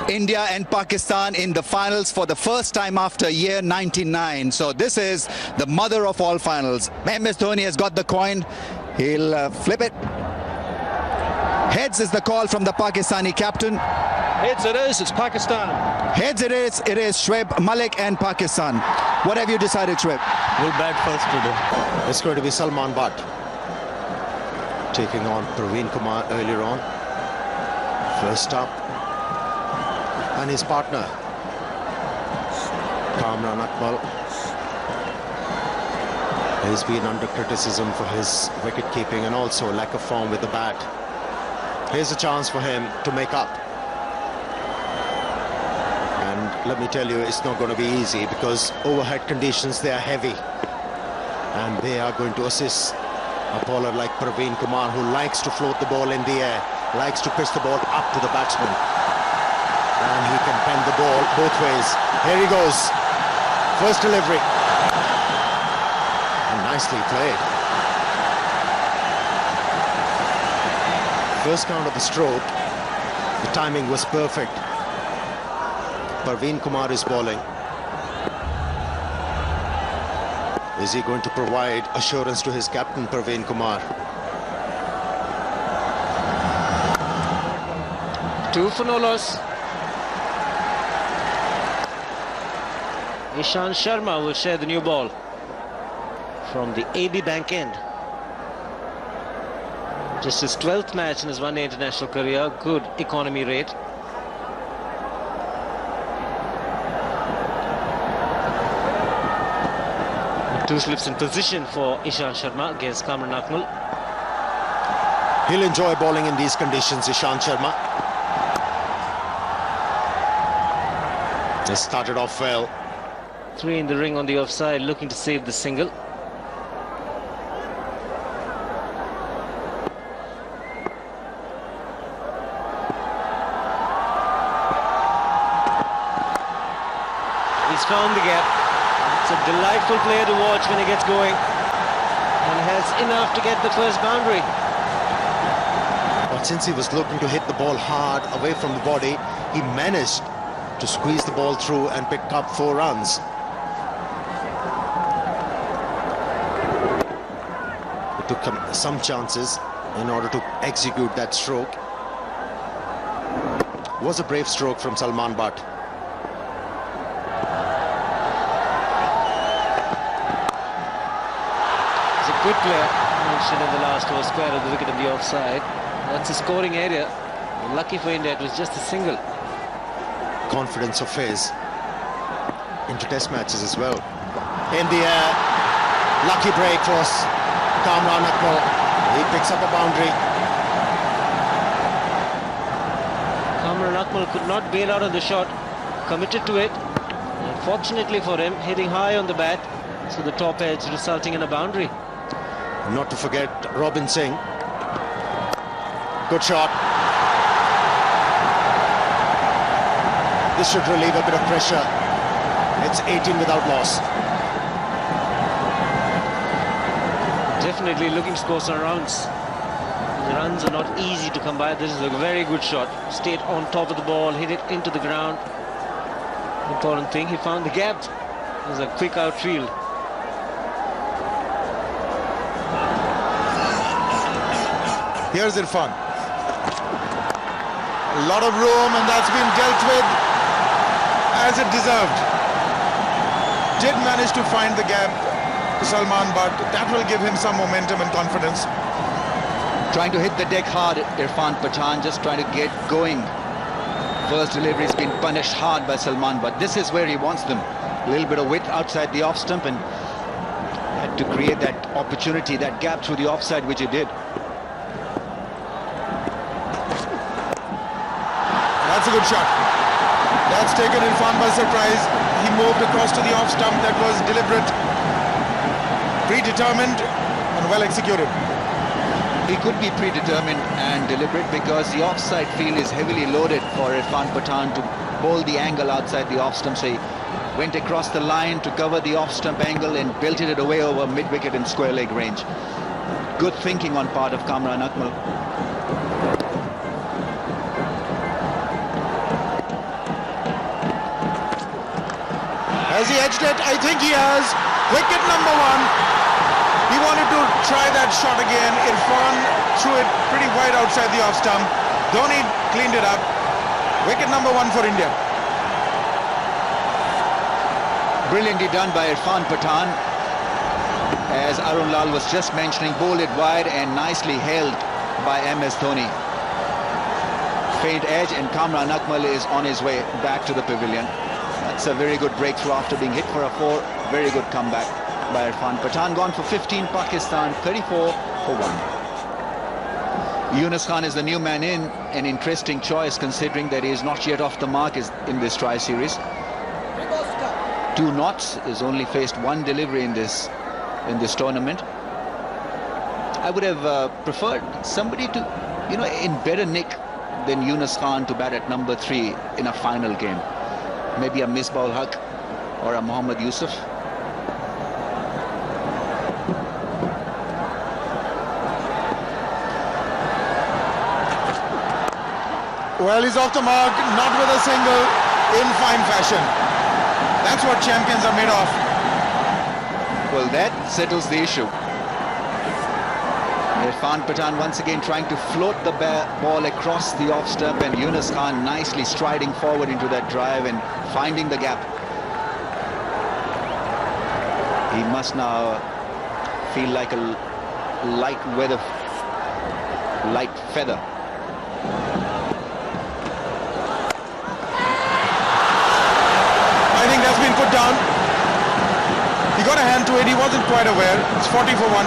India and Pakistan in the finals for the first time after year 99. So this is the mother of all finals. MS Dhoni has got the coin. He'll flip it. Heads is the call from the Pakistani captain. Heads it is, it's Pakistan. Heads it is Shoaib Malik and Pakistan. What have you decided, Shoaib? We'll bat first today. It's going to be Salman Butt taking on Praveen Kumar earlier on. First up. And his partner, Kamran Akmal, has been under criticism for his wicket-keeping and also lack of form with the bat. Here's a chance for him to make up. And let me tell you, it's not going to be easy because overhead conditions, they are heavy. And they are going to assist a bowler like Praveen Kumar, who likes to float the ball in the air, likes to pitch the ball up to the batsman. And he can bend the ball both ways. Here he goes. First delivery. And nicely played. First count of the stroke. The timing was perfect. Praveen Kumar is bowling. Is he going to provide assurance to his captain, Praveen Kumar? 2 for no loss. Ishant Sharma will share the new ball from the AB Bank end. Just his 12th match in his one-day international career. Good economy rate. Two slips in position for Ishant Sharma against Kamran Akmal. He'll enjoy bowling in these conditions, Ishant Sharma. They started off well. 3 in the ring on the offside, looking to save the single. He's found the gap. It's a delightful player to watch when he gets going, and has enough to get the first boundary. But since he was looking to hit the ball hard away from the body, he managed to squeeze the ball through and pick up 4 runs. It took him some chances in order to execute that stroke. Was a brave stroke from Salman Butt. He's a good player, mentioned in the last over square of the wicket on the offside. That's a scoring area. Lucky for India, it was just a single. Confidence of his into test matches as well. In the air, lucky break for Kamran Akmal. He picks up a boundary. Kamran Akmal could not bail out on the shot, committed to it. And fortunately for him, hitting high on the bat, so the top edge resulting in a boundary. Not to forget Robin Singh. Good shot. This should relieve a bit of pressure. It's 18 without loss. Definitely looking to score some runs. The runs are not easy to come by. This is a very good shot. Stayed on top of the ball, hit it into the ground. Important thing, he found the gap. It was a quick outfield. Here's Irfan. A lot of room, and that's been dealt with as it deserved. Did manage to find the gap to Salman Butt. That will give him some momentum and confidence. Trying to hit the deck hard, Irfan Pathan, just trying to get going. First delivery has been punished hard by Salman, but this is where he wants them. A little bit of width outside the off stump, and had to create that opportunity, that gap through the offside, which he did. That's a good shot. That's taken Irfan by surprise. He moved across to the off stump. That was deliberate, predetermined, and well executed. He could be predetermined and deliberate because the offside field is heavily loaded for Irfan Pathan to bowl the angle outside the off stump. So he went across the line to cover the off stump angle and belted it away over mid-wicket in square leg range. Good thinking on part of Kamran Akmal. Has he edged it? I think he has. Wicket number 1. He wanted to try that shot again. Irfan threw it pretty wide outside the off stump. Dhoni cleaned it up. Wicket number 1 for India. Brilliantly done by Irfan Pathan. As Arun Lal was just mentioning, bowled it wide and nicely held by MS Dhoni. Faint edge, and Kamran Akmal is on his way back to the pavilion. That's a very good breakthrough after being hit for a 4. Very good comeback by Irfan Pathan. Gone for 15, Pakistan 34 for 1. Younis Khan is the new man in. An interesting choice considering that he is not yet off the mark in this tri-series. 2 knots, has only faced 1 delivery in this tournament. I would have preferred somebody to, in better nick than Younis Khan to bat at number 3 in a final game. Maybe a Misbah-ul Haq or a Mohammad Yusuf. Well, he's off the mark, not with a single, in fine fashion. That's what champions are made of. Well, that settles the issue. Irfan Pathan once again trying to float the ball across the off stump, and Younis Khan nicely striding forward into that drive and finding the gap. He must now feel like a light feather. I think that's been put down. He got a hand to it, he wasn't quite aware. It's 40 for 1.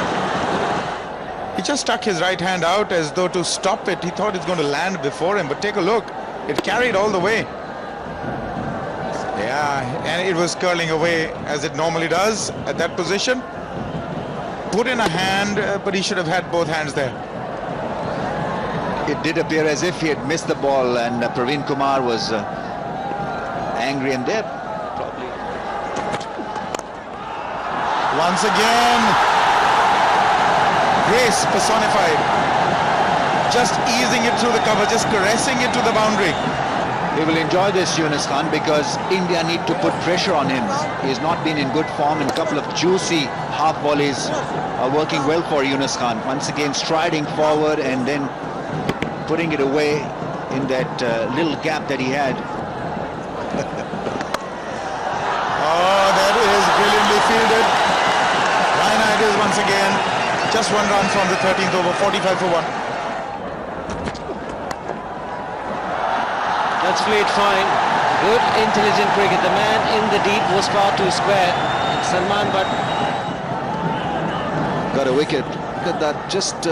He just stuck his right hand out as though to stop it. He thought it's going to land before him, but take a look. It carried all the way. Yeah, and it was curling away as it normally does at that position. Put in a hand, but he should have had both hands there. It did appear as if he had missed the ball, and Praveen Kumar was angry, and there probably. Once again, grace personified. Just easing it through the cover, just caressing it to the boundary. He will enjoy this, Younis Khan, because India need to put pressure on him. He's not been in good form, and a couple of juicy half volleys are working well for Younis Khan. Once again striding forward and then putting it away in that little gap that he had. Oh, that is brilliantly fielded. Ryan Ideas once again. Just 1 run from the 13th over, 45 for 1. That's played fine. Good, intelligent cricket. The man in the deep was far too square. Salman Butt got a wicket. Look at that, just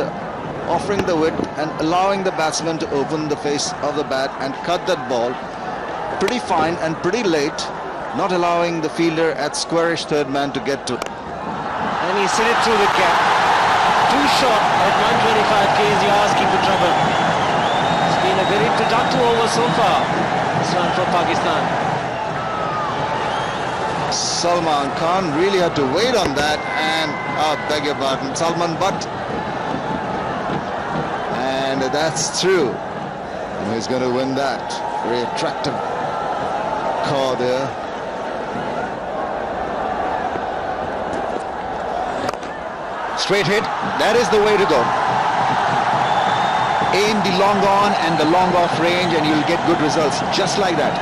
offering the width and allowing the batsman to open the face of the bat and cut that ball pretty fine and pretty late, not allowing the fielder at squarish third man to get to. And he slid it through the gap. Too short at 125 k's. You're asking for trouble. It's been a very productive over so far. This run for Pakistan. Salman Khan really had to wait on that, and beg your pardon, Salman Butt. And that's true. And he's going to win that. Very attractive call there. Straight hit, that is the way to go. Aim the long on and the long off range, and you'll get good results, just like that.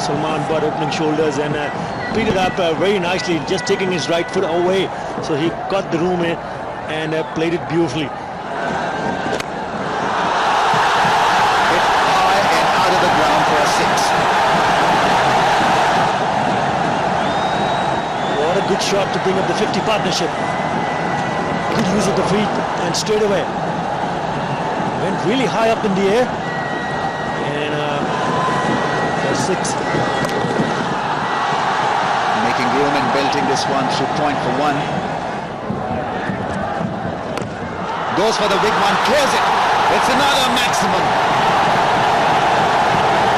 Salman Butt opening shoulders and picked it up very nicely, just taking his right foot away. So he got the room in and played it beautifully. Hit high and out of the ground for a 6. What a good shot to bring up the 50 partnership. Good use of the feet and straight away. Went really high up in the air. And for 6. Making room and belting this one through point for 1. Goes for the big one, clears it. It's another maximum.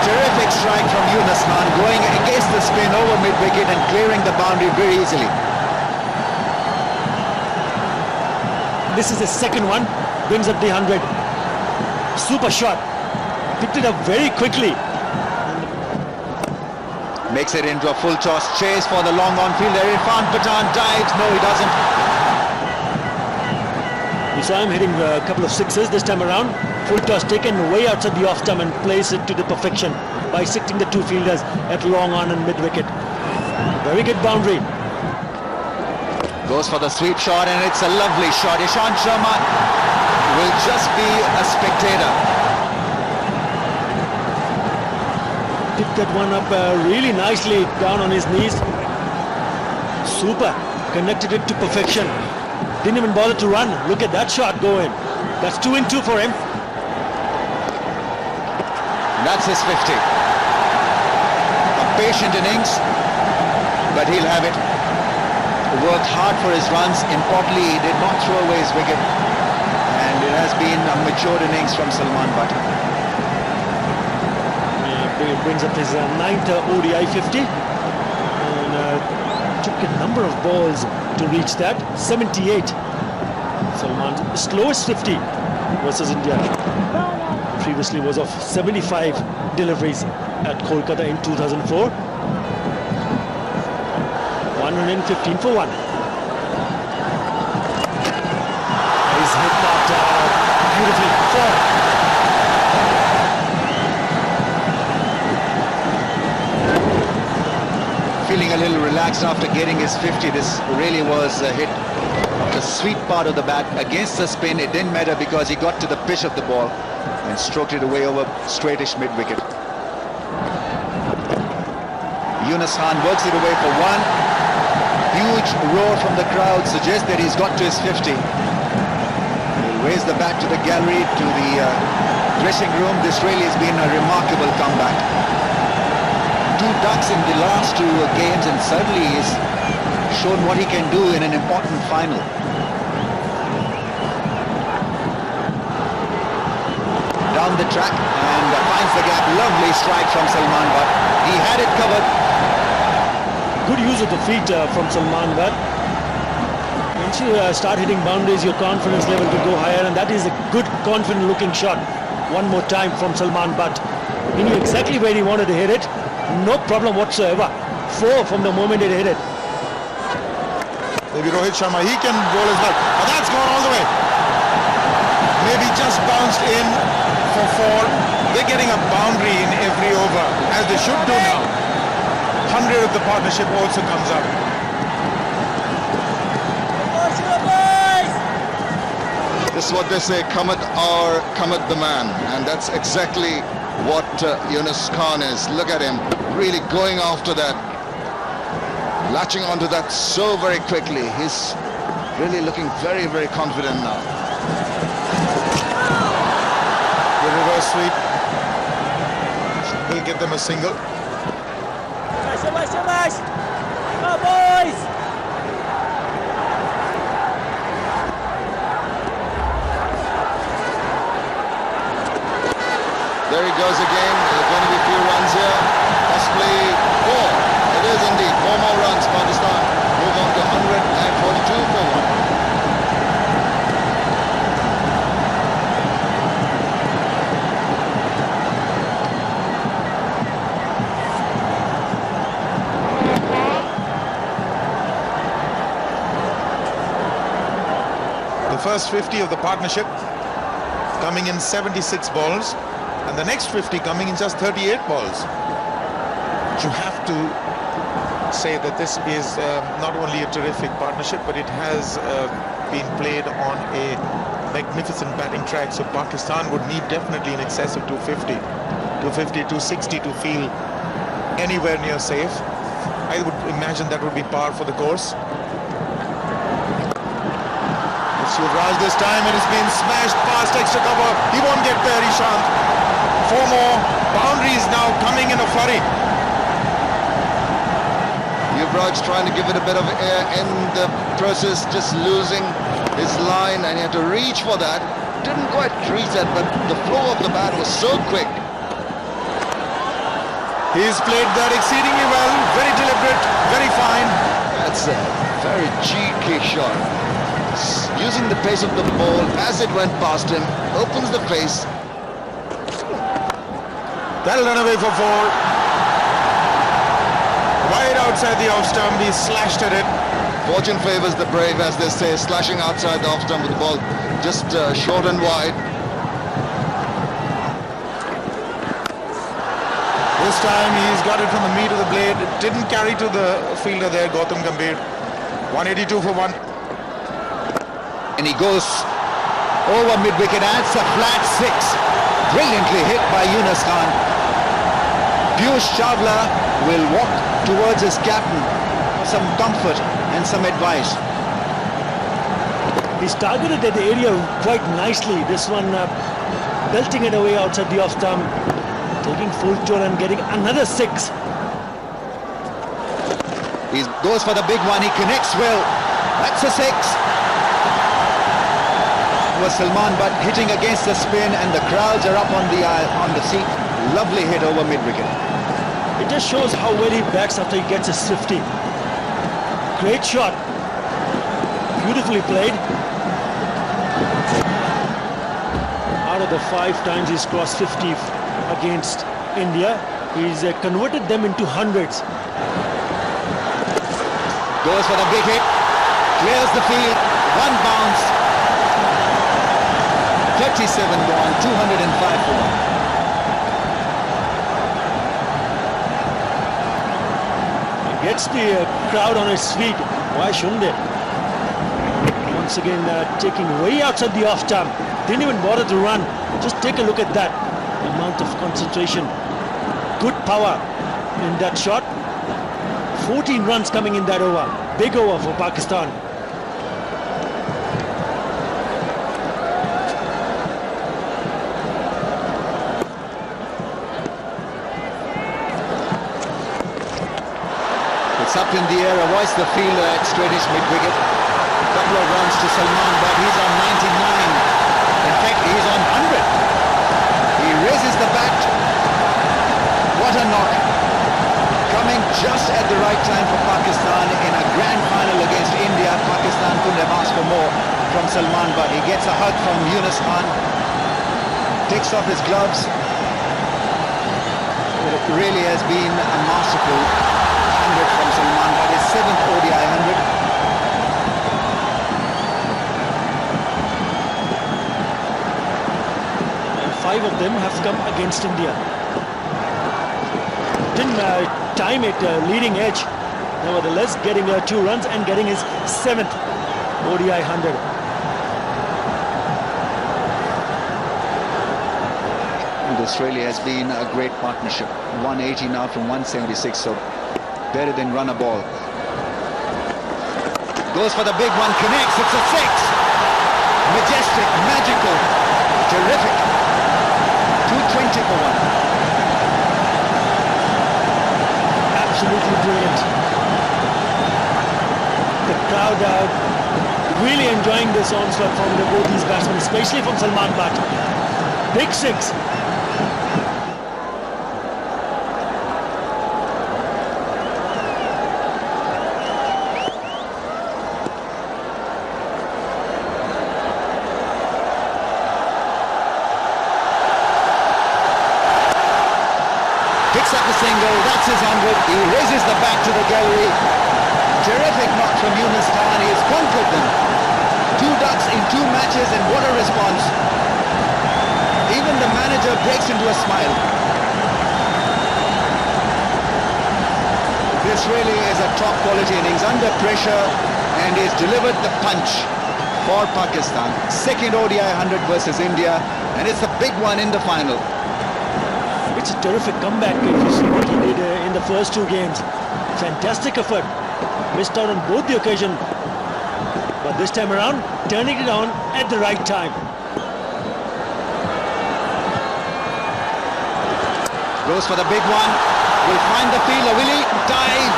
Terrific strike from Younis Khan, going against the spin over mid-wicket and clearing the boundary very easily. This is the second one, brings up the 100. Super shot. Picked it up very quickly. Makes it into a full toss chase for the long on fielder. Irfan Pathan dives. No, he doesn't. We saw him hitting a couple of sixes this time around. Full toss taken way outside the off stump and place it to the perfection, bisecting the two fielders at long on and mid wicket. Very good boundary. Goes for the sweep shot, and it's a lovely shot. Ishant Sharma will just be a spectator. Picked that one up really nicely down on his knees. Super. Connected it to perfection. Didn't even bother to run. Look at that shot go in. That's 2 in 2 for him. That's his 50. A patient innings, but he'll have it. Worked hard for his runs. Importantly, he did not throw away his wicket. And it has been a matured innings from Salman Butt. It brings up his 9th ODI 50. And took a number of balls to reach that. 78. Salman's slowest 50 versus India. Previously was of 75 deliveries at Kolkata in 2004. 115 for 1. He's hit that beautifully. 4. Feeling a little relaxed after getting his 50. This really was a hit. The sweet part of the bat against the spin. It didn't matter because he got to the pitch of the ball and stroked it away over straightish mid-wicket. Younis Khan works it away for 1. Huge roar from the crowd suggests that he's got to his 50. He'll raise the bat to the gallery, to the dressing room. This really has been a remarkable comeback. 2 ducks in the last 2 games, and suddenly he's shown what he can do in an important final. Down the track and finds the gap. Lovely strike from Salman Butt. He had it covered. Good use of the feet from Salman Butt. Once you start hitting boundaries, your confidence level will go higher, and that is a good, confident-looking shot. One more time from Salman Butt. He knew exactly where he wanted to hit it. No problem whatsoever. 4 from the moment it hit it. Maybe Rohit Sharma, he can bowl as well. But that's gone all the way. Maybe just bounced in for 4. They're getting a boundary in every over, as they should do now. 100 of the partnership also comes up. This is what they say, Kamat or Kamat the man, and that's exactly what Younis Khan is. Look at him, really going after that, latching onto that so very quickly. He's really looking very, very confident now. The reverse sweep will give them a single. There he goes again. There are going to be a few runs here, possibly 4. It is indeed 4 more runs. Pakistan move on to 142 for 1. The first 50 of the partnership coming in 76 balls. And the next 50 coming in just 38 balls. You have to say that this is not only a terrific partnership, but it has been played on a magnificent batting track. So Pakistan would need definitely in excess of 250, 260 to feel anywhere near safe. I would imagine that would be par for the course. It's Yuvraj this time, and it's been smashed past extra cover. He won't get there, Ishant. 4 more boundaries now coming in a flurry. Yuvraj trying to give it a bit of air in the process, just losing his line, and he had to reach for that. Didn't quite reach that, but the flow of the bat was so quick. He's played that exceedingly well, very deliberate, very fine. That's a very cheeky shot. Using the pace of the ball as it went past him, opens the face. That'll run away for 4. Wide outside the off stump, he slashed at it. Fortune favours the brave, as they say, slashing outside the off stump with the ball just short and wide. This time he's got it from the meat of the blade. It didn't carry to the fielder there, Gautam Gambhir. 182 for 1. And he goes over mid-wicket, adds a flat 6. Brilliantly hit by Younis Khan. Piyush Chawla will walk towards his captain for some comfort and some advice. He's targeted at the area quite nicely. This one belting it away outside the off stump, taking full turn and getting another 6. He goes for the big one, he connects well. That's a 6. Was Salman Butt hitting against the spin, and the crowds are up on the seat. Lovely hit over mid-wicket. It just shows how well he bats after he gets a 50. Great shot. Beautifully played. Out of the 5 times he's crossed 50 against India, he's converted them into hundreds. Goes for the big hit. Clears the field. One bounce. 37 gone, 205 for 1. He gets the crowd on his feet. Why shouldn't they? Once again, taking way outside the off stump. Didn't even bother to run. Just take a look at that. The amount of concentration. Good power in that shot. 14 runs coming in that over. Big over for Pakistan. It's up in the air, avoids the fielder at straightish mid-wicket. Couple of runs to Salman, but he's on 99. In fact, he's on 100. He raises the bat. What a knock. Coming just at the right time for Pakistan in a grand final against India. Pakistan couldn't have asked for more from Salman, but he gets a hug from Younis Khan. Takes off his gloves. It really has been a masterful 100 from Salman, but his 7th ODI 100. And 5 of them have come against India. Didn't time it leading edge. Nevertheless, getting 2 runs and getting his 7th ODI 100. This really has been a great partnership. 180 now from 176, so better than run a ball. Goes for the big one, connects, it's a 6. Majestic, magical, terrific. 220 for 1. Absolutely brilliant. The crowd are really enjoying this onslaught from both these batsmen, especially from Salman Butt. Big 6. Picks up the single, that's his 100. He raises the bat to the gallery. Terrific knock from Younis Khan. He has conquered them. 2 ducks in 2 matches, and what a response. Even the manager breaks into a smile. This really is a top quality innings, under pressure, and he's delivered the punch for Pakistan. 2nd ODI 100 versus India, and it's a big one in the final. It's a terrific comeback if you see what he did in the first 2 games. Fantastic effort. Missed out on both the occasion, but this time around, turning it on at the right time. Goes for the big one. Will find the fielder. Will he? Dive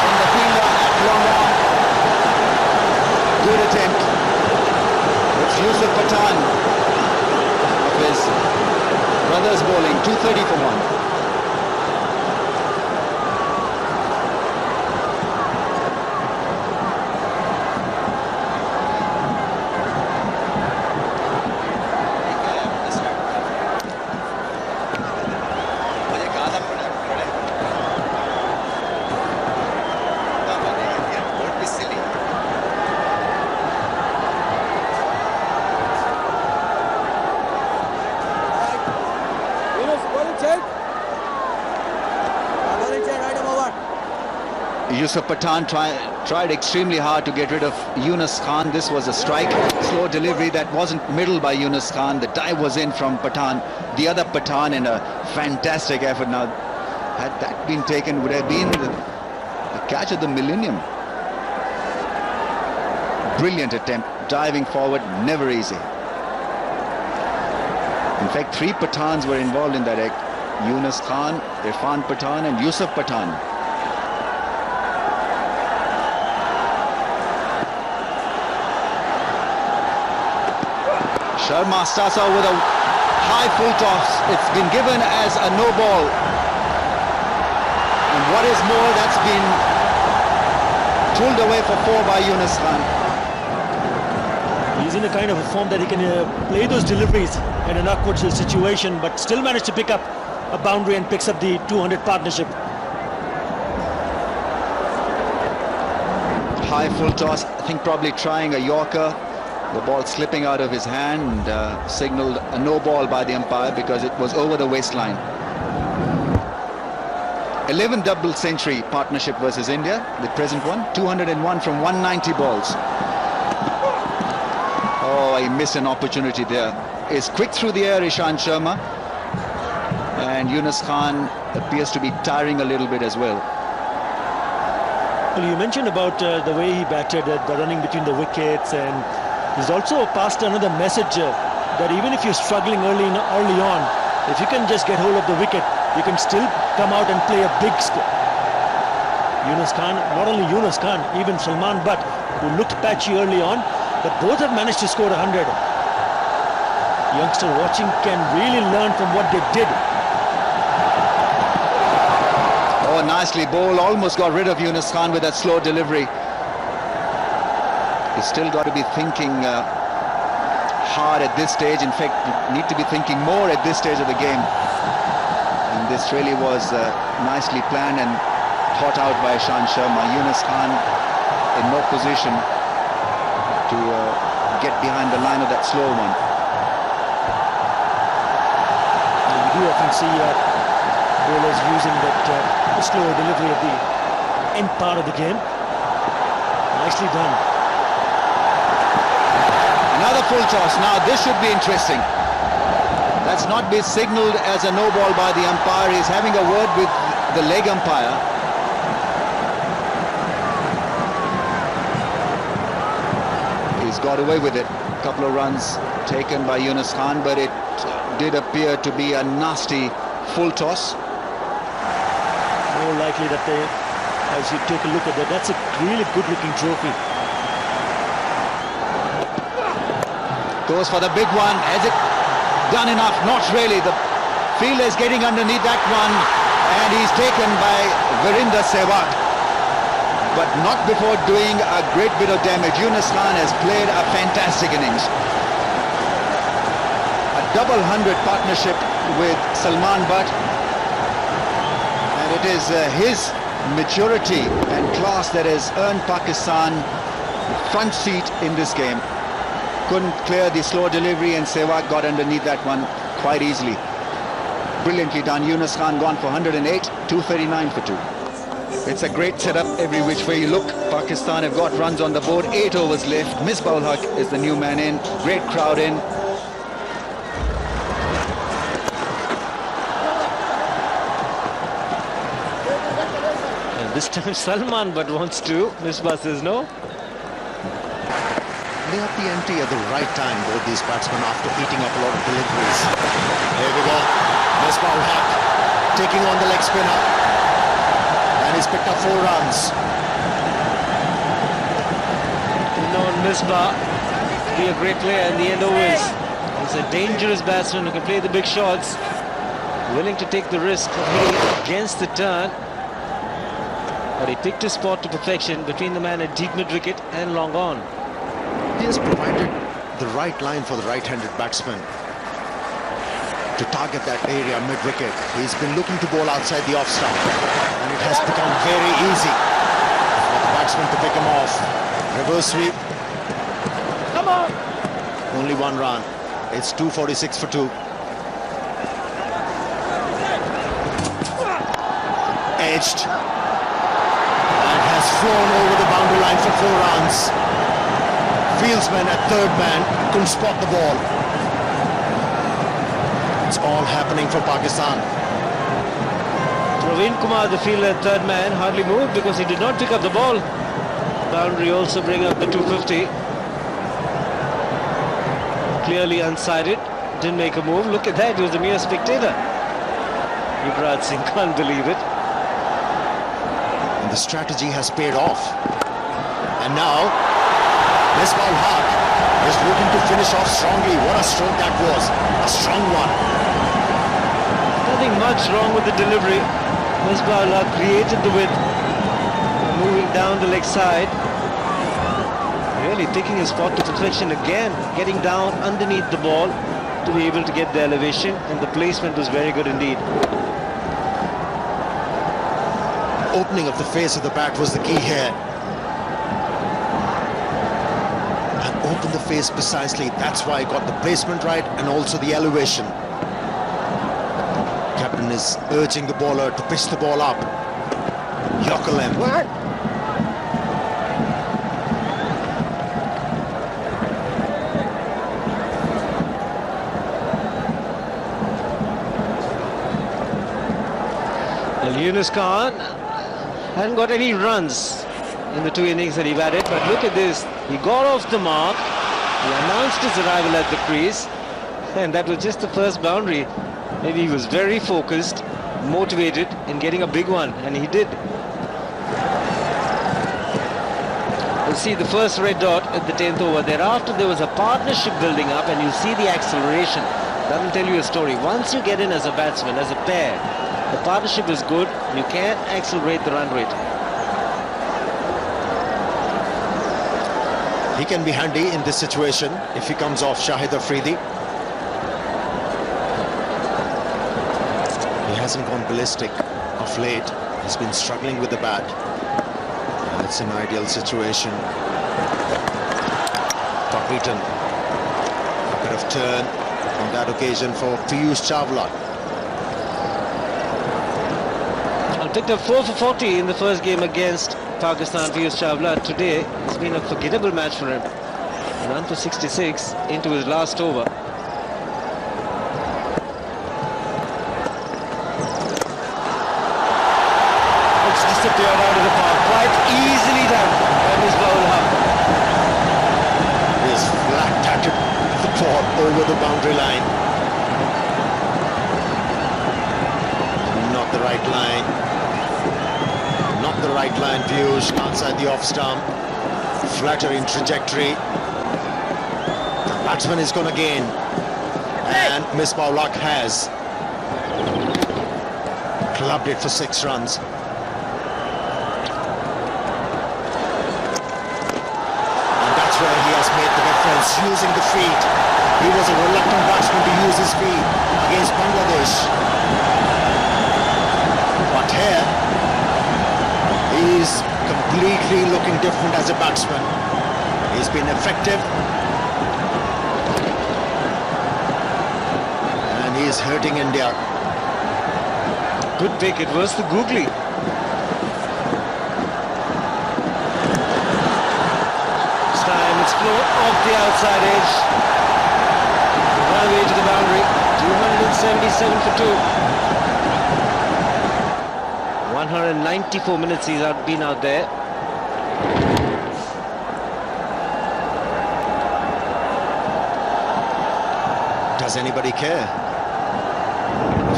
from the fielder at long on. Good attempt. It's Irfan Pathan of his brothers bowling. 230 for 1. Younis Pathan tried extremely hard to get rid of Younis Khan. This was a strike. Slow delivery that wasn't middled by Younis Khan. The dive was in from Pathan. The other Pathan in a fantastic effort. Now, had that been taken, would have been the catch of the millennium. Brilliant attempt. Diving forward, never easy. In fact, 3 Pathans were involved in that act. Younis Khan, Irfan Pathan and Yusuf Pathan. Sharma starts out with a high full toss. It's been given as a no ball. And what is more, that's been pulled away for 4 by Younis Khan. He's in a kind of a form that he can play those deliveries in an awkward situation, but still managed to pick up a boundary and picks up the 200 partnership. High full toss, I think probably trying a Yorker. The ball slipping out of his hand, signalled a no ball by the umpire because it was over the waistline. 11th double century partnership versus India, the present one. 201 from 190 balls. Oh, he missed an opportunity there. Is quick through the air, Ishant Sharma. And Younis Khan appears to be tiring a little bit as well. Well, you mentioned about the way he batted, the running between the wickets, and he's also passed another message that even if you're struggling early on, if you can just get hold of the wicket, you can still come out and play a big score. Younis Khan, not only Younis Khan, even Salman Butt, who looked patchy early on, but both have managed to score 100. Youngster watching can really learn from what they did. Oh, nicely bowled. Almost got rid of Younis Khan with that slow delivery. He's still got to be thinking hard at this stage. In fact, need to be thinking more at this stage of the game. And this really was nicely planned and thought out by Ishant Sharma. Younis Khan in no position to get behind the line of that slow one. You do often see bowlers using that slow delivery at the end part of the game. Nicely done. Another full toss. Now this should be interesting. That's not been signalled as a no ball by the umpire. He's having a word with the leg umpire. He's got away with it. A couple of runs taken by Younis Khan, but it did appear to be a nasty full toss. More likely that they, as you take a look at that, that's a really good-looking trophy. Goes for the big one. Has it done enough? Not really. The fielder is getting underneath that one, and he's taken by Virender Sehwag, but not before doing a great bit of damage. Younis Khan has played a fantastic innings. A double 100 partnership with Salman Butt, and it is his maturity and class that has earned Pakistan front seat in this game. Couldn't clear the slow delivery, and Sehwag got underneath that one quite easily. Brilliantly done. Younis Khan gone for 108, 239 for 2. It's a great setup every which way you look. Pakistan have got runs on the board, 8 overs left. Misbah ul Haq is the new man in. Great crowd in. And this time Salman Butt wants to. Misbah says no. They have the empty at the right time, both these batsmen, after eating up a lot of deliveries. Here we go. Misbah ul Haq taking on the leg spinner. And he's picked up 4 runs. Known Misbah to be a great player in the end overs. He's a dangerous batsman who can play the big shots. Willing to take the risk of hitting against the turn. But he picked his spot to perfection between the man at deep mid-wicket and long on. He has provided the right line for the right-handed batsman to target that area mid-wicket. He's been looking to bowl outside the off-stump, and it has become very easy for the batsman to pick him off. Reverse sweep. Come on! Only 1 run. It's 246 for 2. engaged and has flown over the boundary line for 4 runs. Fieldsman at third man couldn't spot the ball. It's all happening for Pakistan. Praveen Kumar, the fielder at third man, hardly moved because he did not pick up the ball. Boundary also bring up the 250. Clearly unsided, didn't make a move. Look at that, he was a mere spectator. Yuvraj Singh can't believe it. And the strategy has paid off. And now, Misbah Haq is looking to finish off strongly. What a stroke that was. A strong one. Nothing much wrong with the delivery. Misbah Haq created the width. Moving down the leg side. Really picking his spot to perfection again. Getting down underneath the ball to be able to get the elevation. And the placement was very good indeed. Opening of the face of the bat was the key here. And open the face precisely. That's why I got the placement right and also the elevation. Captain is urging the bowler to pitch the ball up. Yokelem. Well, Younis Khan hadn't got any runs in the 2 innings that he batted, but look at this. He got off the mark. He announced his arrival at the crease, and that was just the first boundary. Maybe he was very focused, motivated in getting a big one, and he did. You'll see the first red dot at the 10th over. Thereafter, there was a partnership building up, and you see the acceleration. That will tell you a story. Once you get in as a batsman, as a pair, the partnership is good. You can accelerate the run rate. He can be handy in this situation if he comes off Shahid Afridi. He hasn't gone ballistic of late. He's been struggling with the bat. It's an ideal situation. Top beaten. A bit of turn on that occasion for Piyush Chawla. Picked up 4 for 40 in the first game against Pakistan. Piyush Chawla. Today it's been a forgettable match for him. Run for 66 into his last over. It's disappeared out of the park. Quite easily done by Misbah Haq. He's flat-tatted the ball over the boundary line. Not the right line. The right line, Piyush outside the off stump, flattering trajectory. Batsman is going to gain, and Misbah Haq has clubbed it for 6 runs. And that's where he has made the difference, using the feet. He was a reluctant batsman to use his feet against Bangladesh, but here he's completely looking different as a batsman. He's been effective. And he's hurting India. Good pick, it was the googly. This time it's flown off the outside edge. Run away to the boundary. 277 for 2. 194 minutes he's been out there. Does anybody care?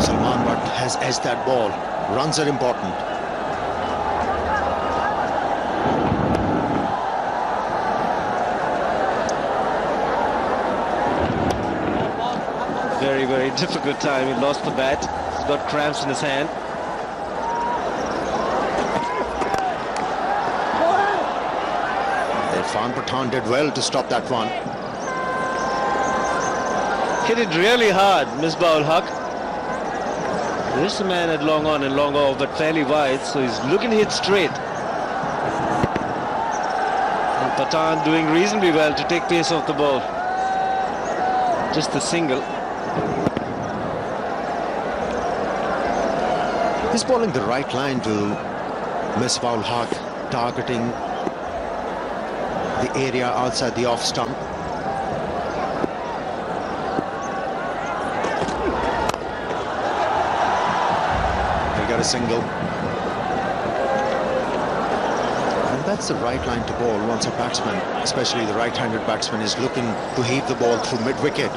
Salman Butt has edged that ball. Runs are important. Very, very difficult time. He lost the bat. He's got cramps in his hand. Irfan Pathan did well to stop that one. Hit it really hard, Misbah Haq. This man had long on and long off, but fairly wide, so he's looking to hit straight. And Pathan doing reasonably well to take pace off the ball. Just the single. He's bowling the right line to Misbah-ul Haq, targeting the area outside the off stump. He'll get a single. And that's the right line to bowl once a batsman, especially the right-handed batsman, is looking to heave the ball through mid-wicket.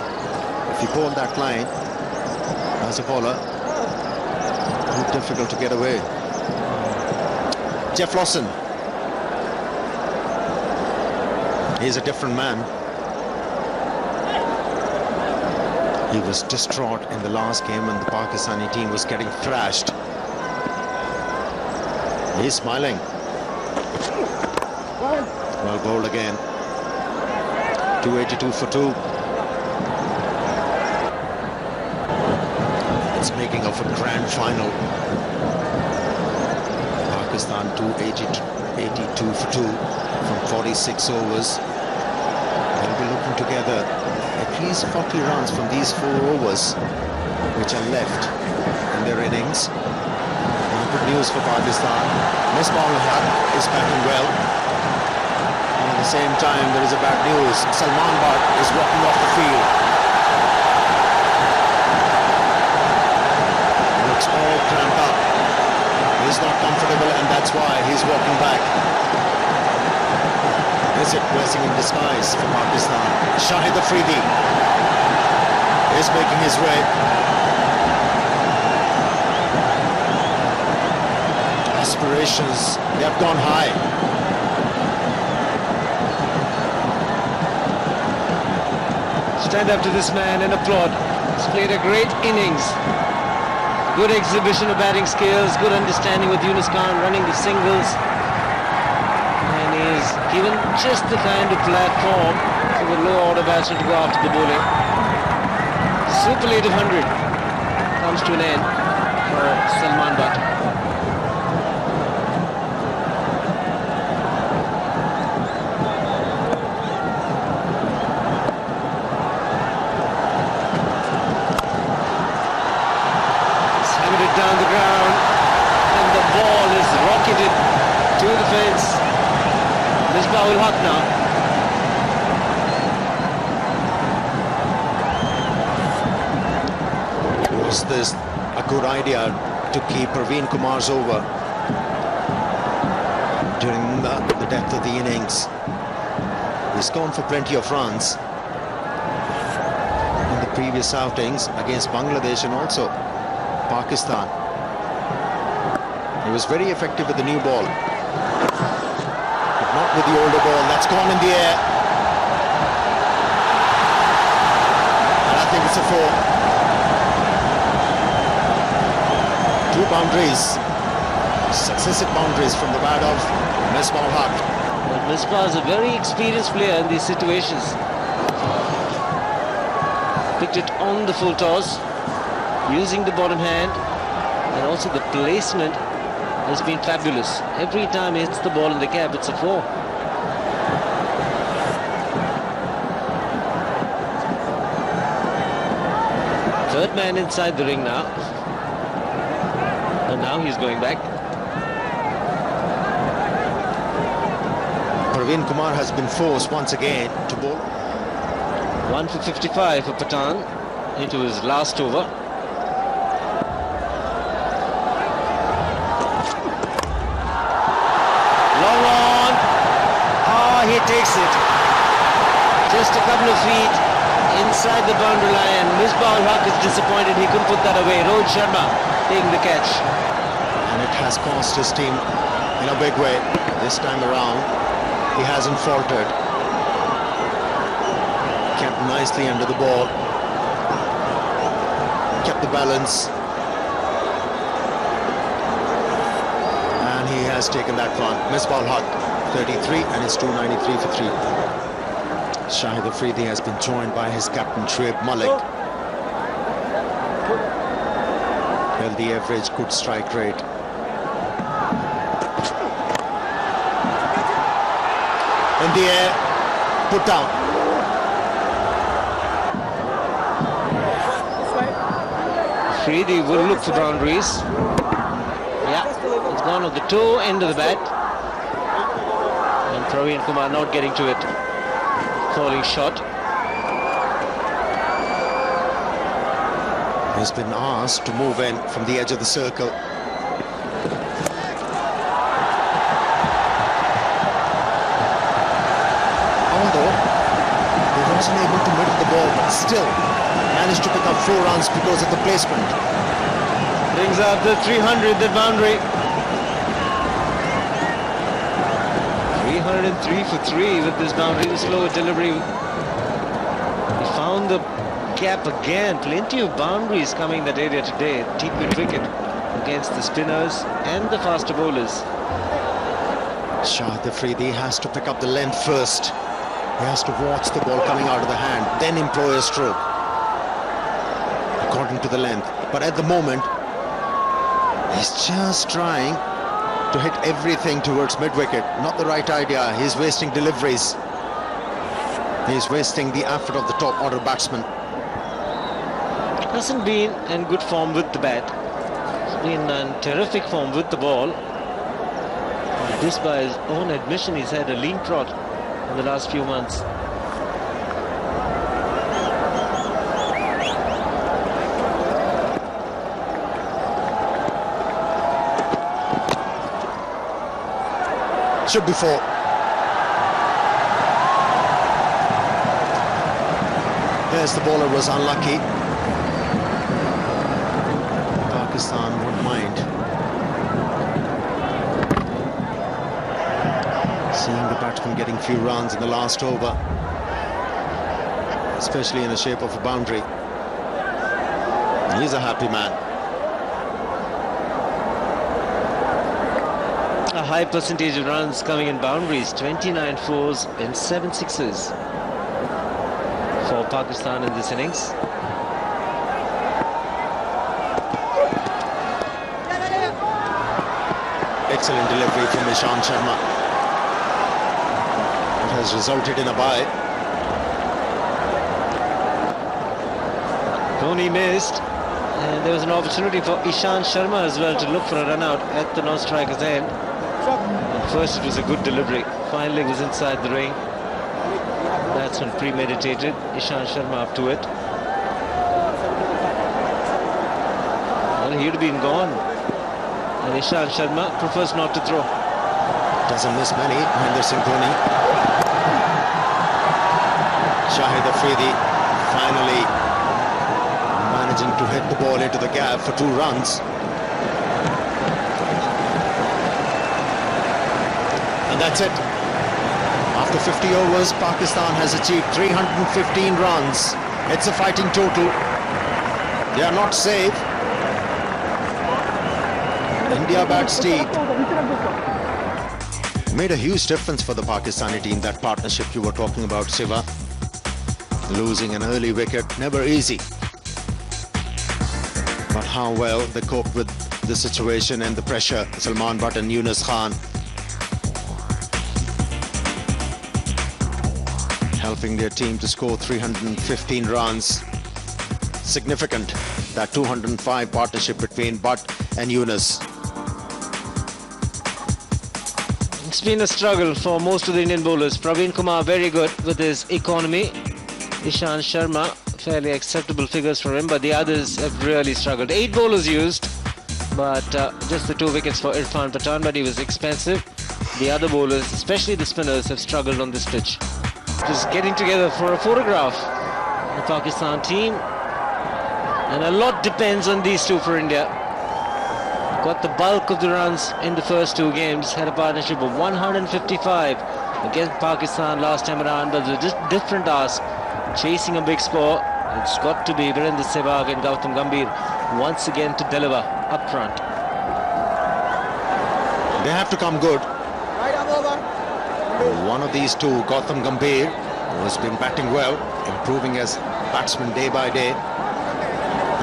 If you bowl that line, as a bowler, very difficult to get away. Jeff Lawson. He's a different man. He was distraught in the last game when the Pakistani team was getting thrashed. He's smiling. Well bowled again. 282 for 2. It's making of a grand final. Pakistan 282 for 2 from 46 overs. They'll be looking together at least 40 runs from these 4 overs which are left in their innings. And good news for Pakistan. Misbah-ul Haq is batting well. And at the same time, there is a bad news. Salman Butt is walking off the field. Looks all cramped up. He's not comfortable, and that's why he's walking back. Is it blessing in disguise for Pakistan? Shahid Afridi is making his way. Aspirations, they have gone high. Stand up to this man and applaud. He's played a great innings. Good exhibition of batting skills, good understanding with Younis Khan running the singles. And he's given just the kind of platform for the low order batsman to go after the bowling. Superlative 100 comes to an end for Salman Butt. Down the ground, and the ball is rocketed to the fence. Misbah-ul Haq now. Was this a good idea to keep Praveen Kumar's over during the depth of the innings? He's gone for plenty of runs in the previous outings against Bangladesh and also Pakistan. He was very effective with the new ball, but not with the older ball. That's gone in the air, and I think it's a 4. 2 boundaries, successive boundaries from the bat of Misbah-ul Haq. But Misbah is a very experienced player in these situations. Picked it on the full toss, using the bottom hand, and also the placement has been fabulous. Every time he hits the ball in the gap, it's a 4. Third man inside the ring now. And now he's going back. Praveen Kumar has been forced once again to bowl. 1 for 55 for Pathan into his last over. Long on. He takes it. Just a couple of feet inside the boundary line. Misbah-ul Haq is disappointed he couldn't put that away. Rohit Sharma taking the catch. And it has cost his team in a big way this time around. He hasn't faltered. Kept nicely under the ball. Kept the balance. And he has taken that one. Misbah-ul Haq, 33, and it's 293 for 3. Shahid Afridi has been joined by his captain Shoaib Malik. Healthy average, good strike rate. In the air, put down. Afridi will look for boundaries. Yeah, it's gone on the toe end of the bat. And Praveen Kumar not getting to it. Falling shot. He's been asked to move in from the edge of the circle. Although he wasn't able to middle the ball, but still managed to pick up 4 runs because of the placement. Brings up the 300, the boundary. 303 for 3 with this boundary, the slow delivery. He found the gap again. Plenty of boundaries coming in that area today. T20 wicket against the spinners and the faster bowlers. Shahid Afridi has to pick up the length first. He has to watch the ball coming out of the hand, then employ a stroke according to the length. But at the moment, he's just trying to hit everything towards mid-wicket. Not the right idea. He's wasting deliveries. He's wasting the effort of the top order batsman. Hasn't been in good form with the bat. He's been in terrific form with the ball. This, by his own admission, he's had a lean trot in the last few months. Should be 4. Yes, the bowler was unlucky. Pakistan won't mind seeing the batsman getting few runs in the last over, especially in the shape of a boundary. He's a happy man. A high percentage of runs coming in boundaries, 29 fours and 7 sixes for Pakistan in this innings. Excellent delivery from Ishan Sharma. It has resulted in a bye. Dhoni missed, and there was an opportunity for Ishan Sharma as well to look for a run out at the non-striker's end. And first it was a good delivery. Finally it was inside the ring. Batsman premeditated. Ishan Sharma up to it. Well, he'd have been gone. And Ishan Sharma prefers not to throw. Doesn't miss many. Mahendra Singh Dhoni. Shahid Afridi finally managing to hit the ball into the gap for 2 runs. And that's it. After 50 overs, Pakistan has achieved 315 runs. It's a fighting total. They are not safe. India bats deep. Made a huge difference for the Pakistani team, that partnership you were talking about, Siva. Losing an early wicket, never easy. But how well they coped with the situation and the pressure. Salman Butt and Younis Khan helping their team to score 315 runs. Significant, that 205 partnership between Butt and Younis. It's been a struggle for most of the Indian bowlers. Praveen Kumar very good with his economy. Ishan Sharma, fairly acceptable figures for him, but the others have really struggled. 8 bowlers used, but just the 2 wickets for Irfan Pathan, but he was expensive. The other bowlers, especially the spinners, have struggled on this pitch. Just getting together for a photograph, the Pakistan team, and a lot depends on these two for India. Got the bulk of the runs in the first 2 games, had a partnership of 155 against Pakistan last time around, but it's a different ask. Chasing a big score, it's got to be Virendra Sehwag and Gautam Gambhir once again to deliver up front. They have to come good. One of these two, Gautam Gambhir, who has been batting well, improving as batsman day by day,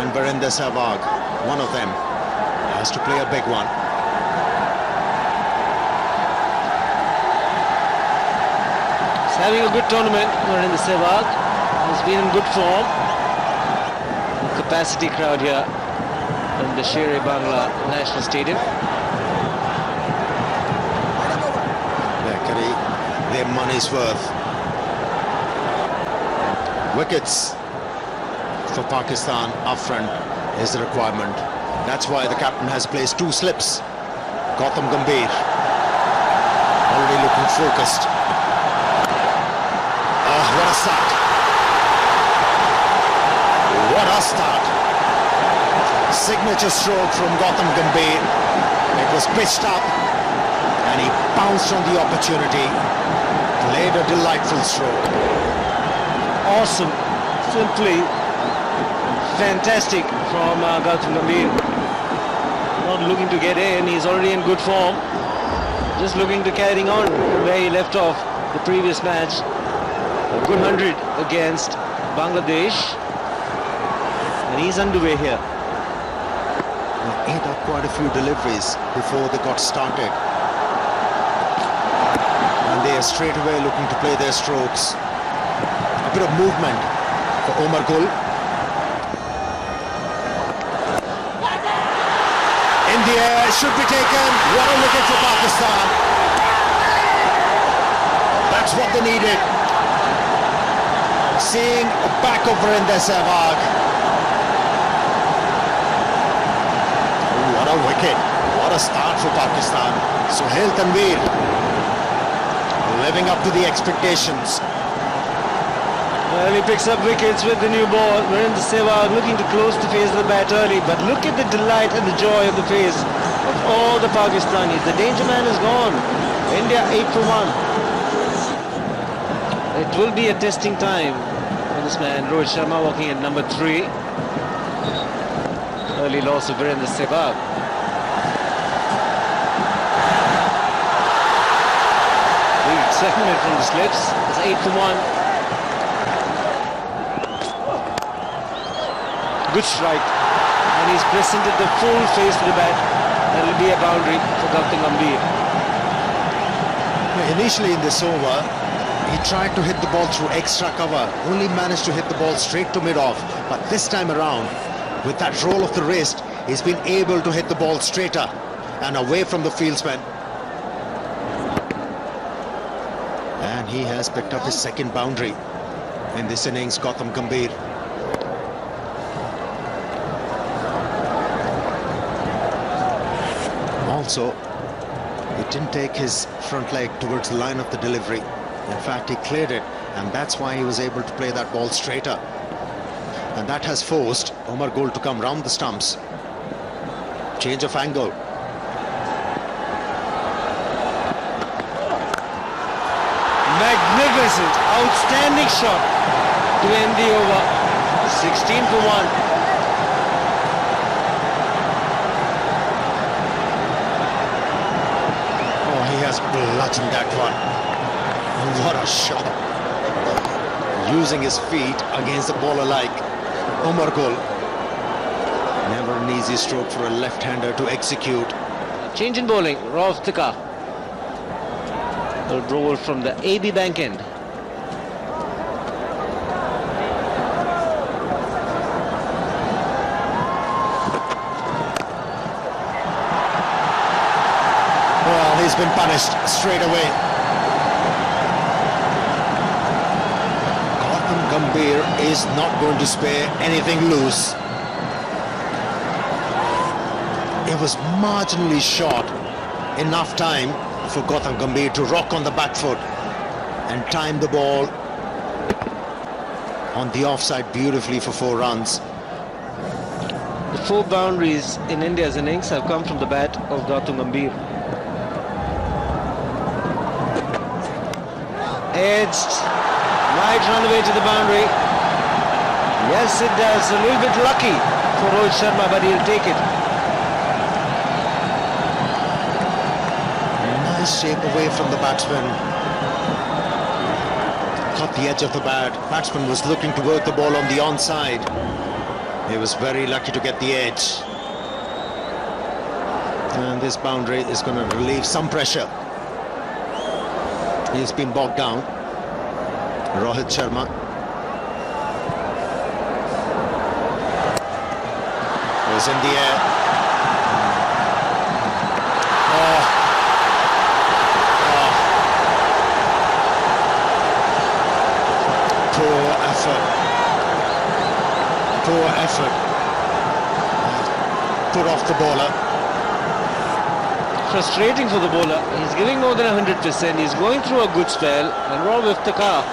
and Virendra Sehwag, one of them, has to play a big one. He's having a good tournament, Virendra Sehwag. He's been in good form. Capacity crowd here. in the Sher-e-Bangla National Stadium. They're getting their money's worth. Wickets for Pakistan up front is the requirement. That's why the captain has placed 2 slips. Gautam Gambhir already looking focused. Oh, what a start! What a start! Signature stroke from Gautam Gambhir. It was pitched up and he pounced on the opportunity. Played a delightful stroke. Awesome, simply fantastic from Gautam Gambhir. Not looking to get in, he's already in good form. Just looking to carrying on where he left off the previous match. A good 100 against Bangladesh. And he's underway here. They ate up quite a few deliveries before they got started. And they are straight away looking to play their strokes. A bit of movement for Umar Gul. In the air, should be taken. What a wicket for Pakistan. That's what they needed. Seeing a back over in their Sehwag. What a wicket. What a start for Pakistan. Sohail Tanveer living up to the expectations. Well, he picks up wickets with the new ball. Mahendra Singh Dhoni looking to close the face of the bat early, but look at the delight and the joy of the face of all the Pakistanis. The danger man is gone. India 8 for 1. It will be a testing time for this man. Rohit Sharma walking at number 3. Early loss of Mahendra Singh Dhoni. Big segment from the slips. It's 8 for 1. Good strike, and he's presented the full face to the bat. That will be a boundary for Gautam Gambhir. Initially in this over, he tried to hit the ball through extra cover, only managed to hit the ball straight to mid-off. But this time around, with that roll of the wrist, he's been able to hit the ball straighter and away from the fieldsman. And he has picked up his second boundary in this innings, Gautam Gambhir. Also, he didn't take his front leg towards the line of the delivery. In fact, he cleared it, and that's why he was able to play that ball straighter. And that has forced Umar Gul to come round the stumps. Change of angle. Magnificent, outstanding shot to end the over. 16 for 1. Bludgeoned that one. What a shot. Using his feet against the ball alike. Umar Gul. Never an easy stroke for a left-hander to execute. Change in bowling, Rauf Dhaka. A roll from the AB bank end. Well, he's been punished straight away. Gautam Gambhir is not going to spare anything loose. It was marginally short. Enough time for Gautam Gambhir to rock on the back foot and time the ball on the offside beautifully for 4 runs. The 4 boundaries in India's innings have come from the bat of Gautam Gambhir. Edged, might run away to the boundary. Yes, it does. A little bit lucky for Rohit Sharma, but he'll take it. Nice shape away from the batsman. Caught the edge of the bat. Batsman was looking to work the ball on the onside. He was very lucky to get the edge. And this boundary is going to relieve some pressure. He's been bogged down. Rohit Sharma. Was in the air. bowler. Frustrating for the bowler. He's giving more than 100%. He's going through a good spell. And Rob Iftikhar,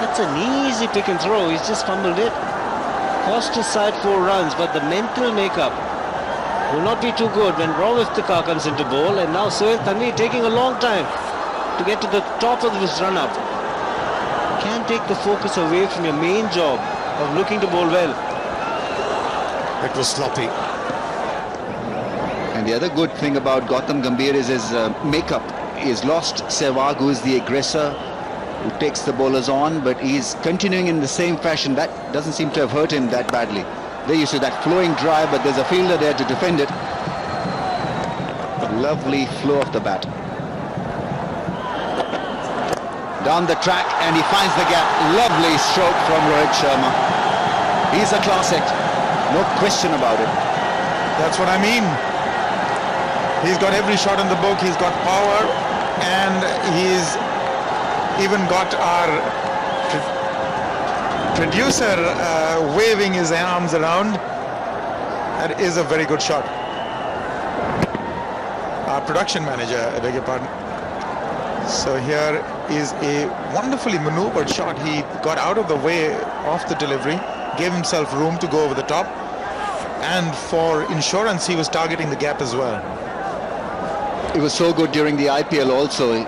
that's an easy pick and throw. He's just fumbled it. Cost his side 4 runs, but the mental makeup will not be too good when Rob Iftikhar comes into bowl. And now Sohail Tanvir taking a long time to get to the top of this run-up. Can't take the focus away from your main job of looking to bowl well. It was sloppy. And the other good thing about Gautam Gambhir is his makeup. He's lost Sehwag, who is the aggressor, who takes the bowlers on, but he's continuing in the same fashion. That doesn't seem to have hurt him that badly. There you see that flowing drive, but there's a fielder there to defend it. Lovely flow of the bat. Down the track, and he finds the gap. Lovely stroke from Rohit Sharma. He's a class act, no question about it. That's what I mean. He's got every shot in the book. He's got power, and he's even got our producer waving his arms around. That is a very good shot. Our production manager, I beg your pardon. So here is a wonderfully maneuvered shot. He got out of the way of the delivery, gave himself room to go over the top, and for insurance he was targeting the gap as well. It was so good during the IPL also.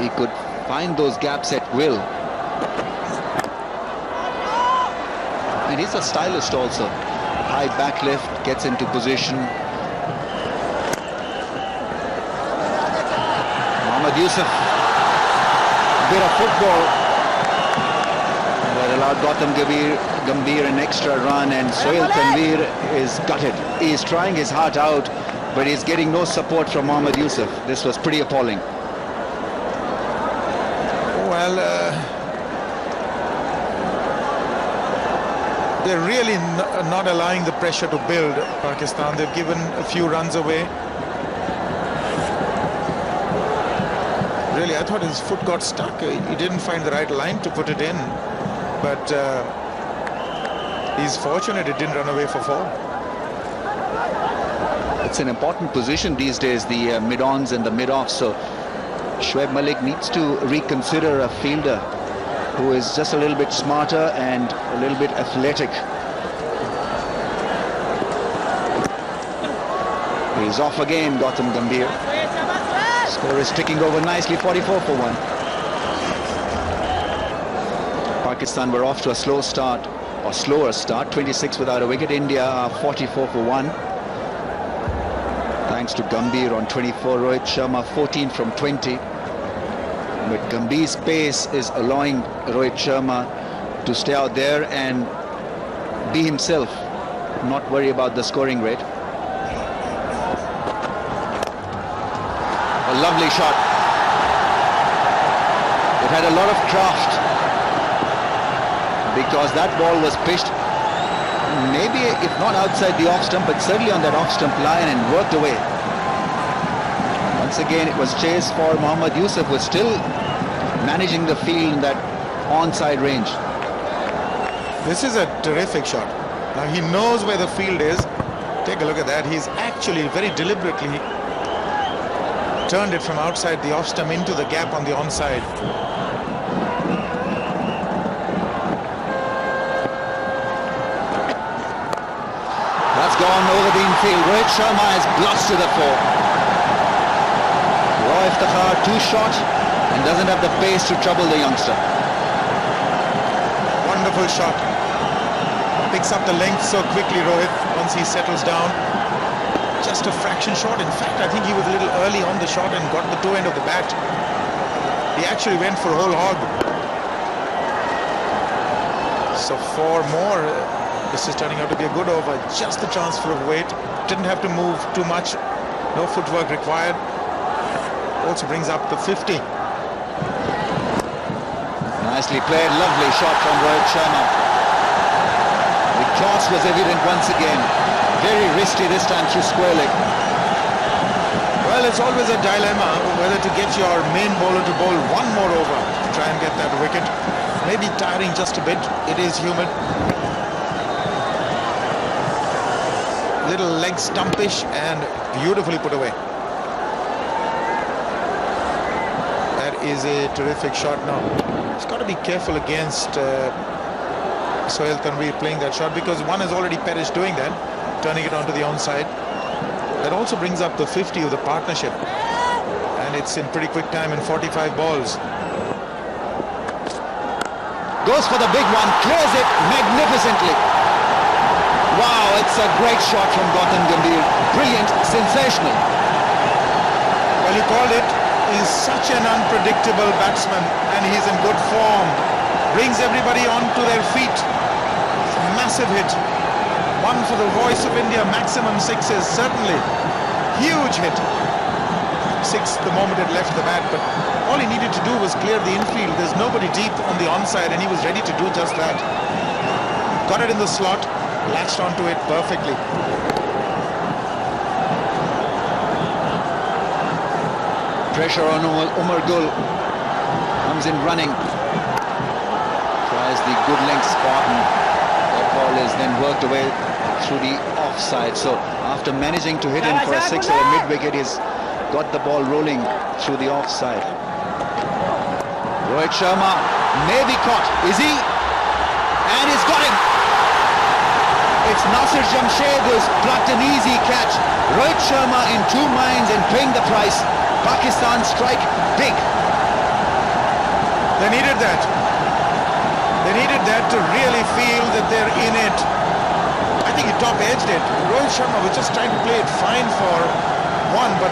He could find those gaps at will. And he's a stylist also. High back lift, gets into position. Mohammad Yusuf, bit of football that allowed Gautam Gambhir an extra run, and Sohail Tanvir is gutted. He is trying his heart out, but he's getting no support from Mohammad Yusuf. This was pretty appalling. Well, they're really not allowing the pressure to build, Pakistan. They've given a few runs away. Really, I thought his foot got stuck. He didn't find the right line to put it in. But he's fortunate it didn't run away for 4. It's an important position these days, the mid-ons and the mid-offs. So Shoaib Malik needs to reconsider a fielder who is just a little bit smarter and a little bit athletic. He's off again, Gautam Gambhir. Score is ticking over nicely, 44 for 1. Pakistan were off to a slow start, or slower start, 26 without a wicket. India are 44 for 1. Thanks to Gambhir on 24, Rohit Sharma 14 from 20. But Gambhir's pace is allowing Rohit Sharma to stay out there and be himself, not worry about the scoring rate. A lovely shot. It had a lot of craft, because that ball was pitched maybe, if not outside the off stump, but certainly on that off stump line, and worked away. Once again, it was chased for Mohammad Yusuf, who was still managing the field in that onside range. This is a terrific shot. Now he knows where the field is. Take a look at that. He's actually very deliberately turned it from outside the off stump into the gap on the onside. That's gone over the infield. Rohit Sharma has blasted the 4. Roy Iftikhar too short and doesn't have the pace to trouble the youngster. Wonderful shot. Picks up the length so quickly, Rohit, once he settles down. Just a fraction short. In fact, I think he was a little early on the shot and got the toe end of the bat. He actually went for whole hog. So 4 more. This is turning out to be a good over. Just the transfer of weight. Didn't have to move too much. No footwork required. Also brings up the 50. Nicely played. Lovely shot from Rohit Sharma. The class was evident once again. Very risky this time through square leg. Well, it's always a dilemma whether to get your main bowler to bowl one more over to try and get that wicket. Maybe tiring just a bit. It is humid. little leg stumpish and beautifully put away. That is a terrific shot now. He's got to be careful against Sohail Tanvir playing that shot, because one has already perished doing that, turning it onto the onside. That also brings up the 50 of the partnership, and it's in pretty quick time in 45 balls. Goes for the big one, clears it magnificently. Wow, it's a great shot from Gautam Gambhir. Brilliant, sensational. Well, you called it. He's such an unpredictable batsman, and he's in good form. Brings everybody onto their feet. It's a massive hit. One for the voice of India, maximum sixes, certainly. Huge hit. Six the moment it left the bat, but all he needed to do was clear the infield. There's nobody deep on the onside, and he was ready to do just that. Got it in the slot, latched onto it perfectly. Pressure on Umar Gul. Comes in running. Tries the good length spot, and that ball is then worked away through the offside. So after managing to hit him for a six or a mid-wicket, he's got the ball rolling through the offside. Rohit Sharma may be caught. Is he? And he's got him. It's Nasir Jamshed who's plucked an easy catch. Rohit Sharma in two minds and paying the price. Pakistan strike big. They needed that. They needed that to really feel that they're in it. I think he top-edged it. Rohit Sharma was just trying to play it fine for one, but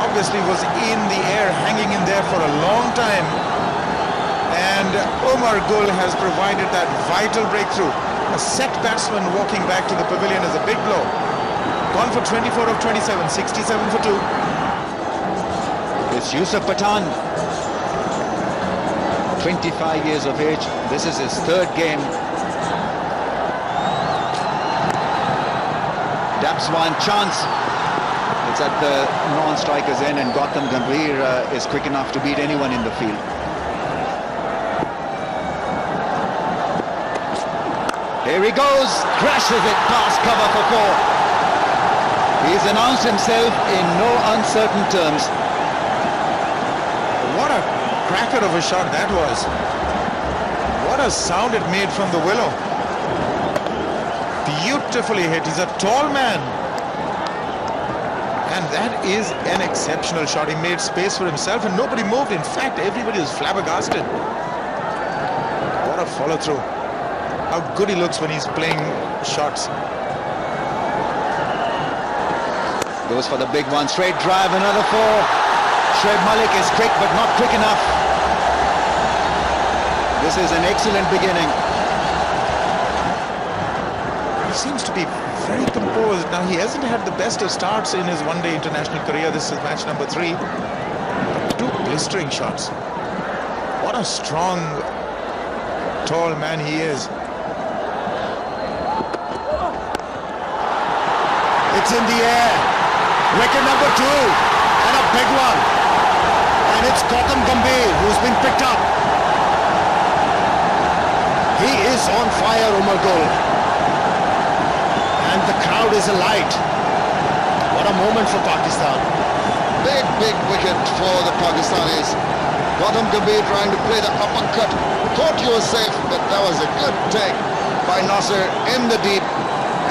obviously was in the air, hanging in there for a long time. And Umar Gul has provided that vital breakthrough. A set batsman walking back to the pavilion is a big blow. Gone for 24 of 27, 67 for 2. It's Yusuf Pathan, 25 years of age. This is his third game. Daps one chance. It's at the non-striker's end, and Gautam Gambhir is quick enough to beat anyone in the field. Here he goes, crashes it past cover for 4. He's announced himself in no uncertain terms. What a cracker of a shot that was. What a sound it made from the willow. Beautifully hit. He's a tall man. And that is an exceptional shot. He made space for himself and nobody moved. In fact, everybody was flabbergasted. What a follow-through. How good he looks when he's playing shots. Goes for the big one. Straight drive, another 4. Shoaib Malik is quick, but not quick enough. This is an excellent beginning. He seems to be very composed. Now, he hasn't had the best of starts in his one-day international career. This is match number 3. But 2 blistering shots. What a strong, tall man he is. It's in the air. Wicket number 2. And a big one. And it's Gautam Gambhir who's been picked up. He is on fire, Umar Gul. And the crowd is alight. What a moment for Pakistan. Big wicket for the Pakistanis. Gautam Gambhir trying to play the uppercut. Thought he was safe, but that was a good take by Nasir in the deep.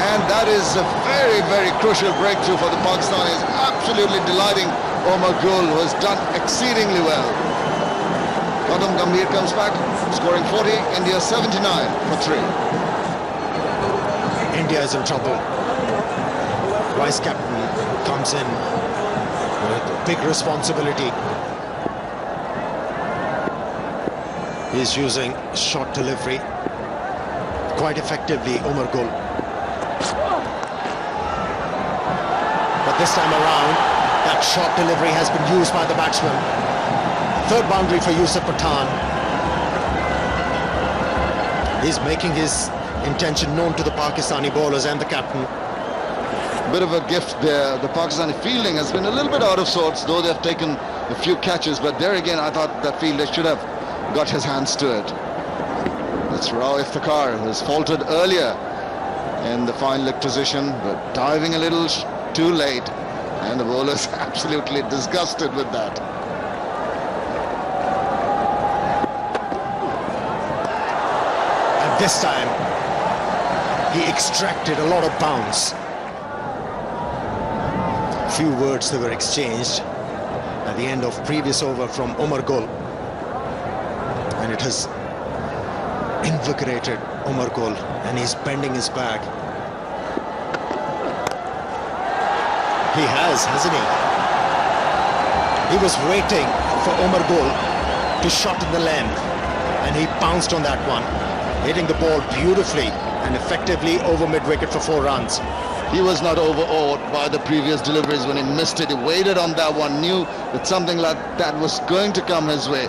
And that is a very crucial breakthrough for the Pakistanis. Absolutely delighting Umar Gul, who has done exceedingly well. Gautam Gambhir comes back, scoring 40, India 79 for 3. India is in trouble. Vice captain comes in with big responsibility. He's using short delivery quite effectively, Umar Gul. But this time around, that short delivery has been used by the batsman. Third boundary for Yusuf Pathan. He's making his intention known to the Pakistani bowlers and the captain. Bit of a gift there. The Pakistani fielding has been a little bit out of sorts, though they've taken a few catches. But there again, I thought that fielder should have got his hands to it. That's Rao Iftikhar, who has faltered earlier in the fine leg position, but diving a little too late, and the bowler's absolutely disgusted with that. And this time, he extracted a lot of bounce. Few words that were exchanged at the end of previous over from Umar Gul, and it has invigorated Umar Gul, and he's bending his back. He has, hasn't he? He was waiting for Umar Gul to shot in the length, and he pounced on that one, hitting the ball beautifully and effectively over mid-wicket for 4 runs. He was not overawed by the previous deliveries when he missed it. He waited on that one, knew that something like that was going to come his way,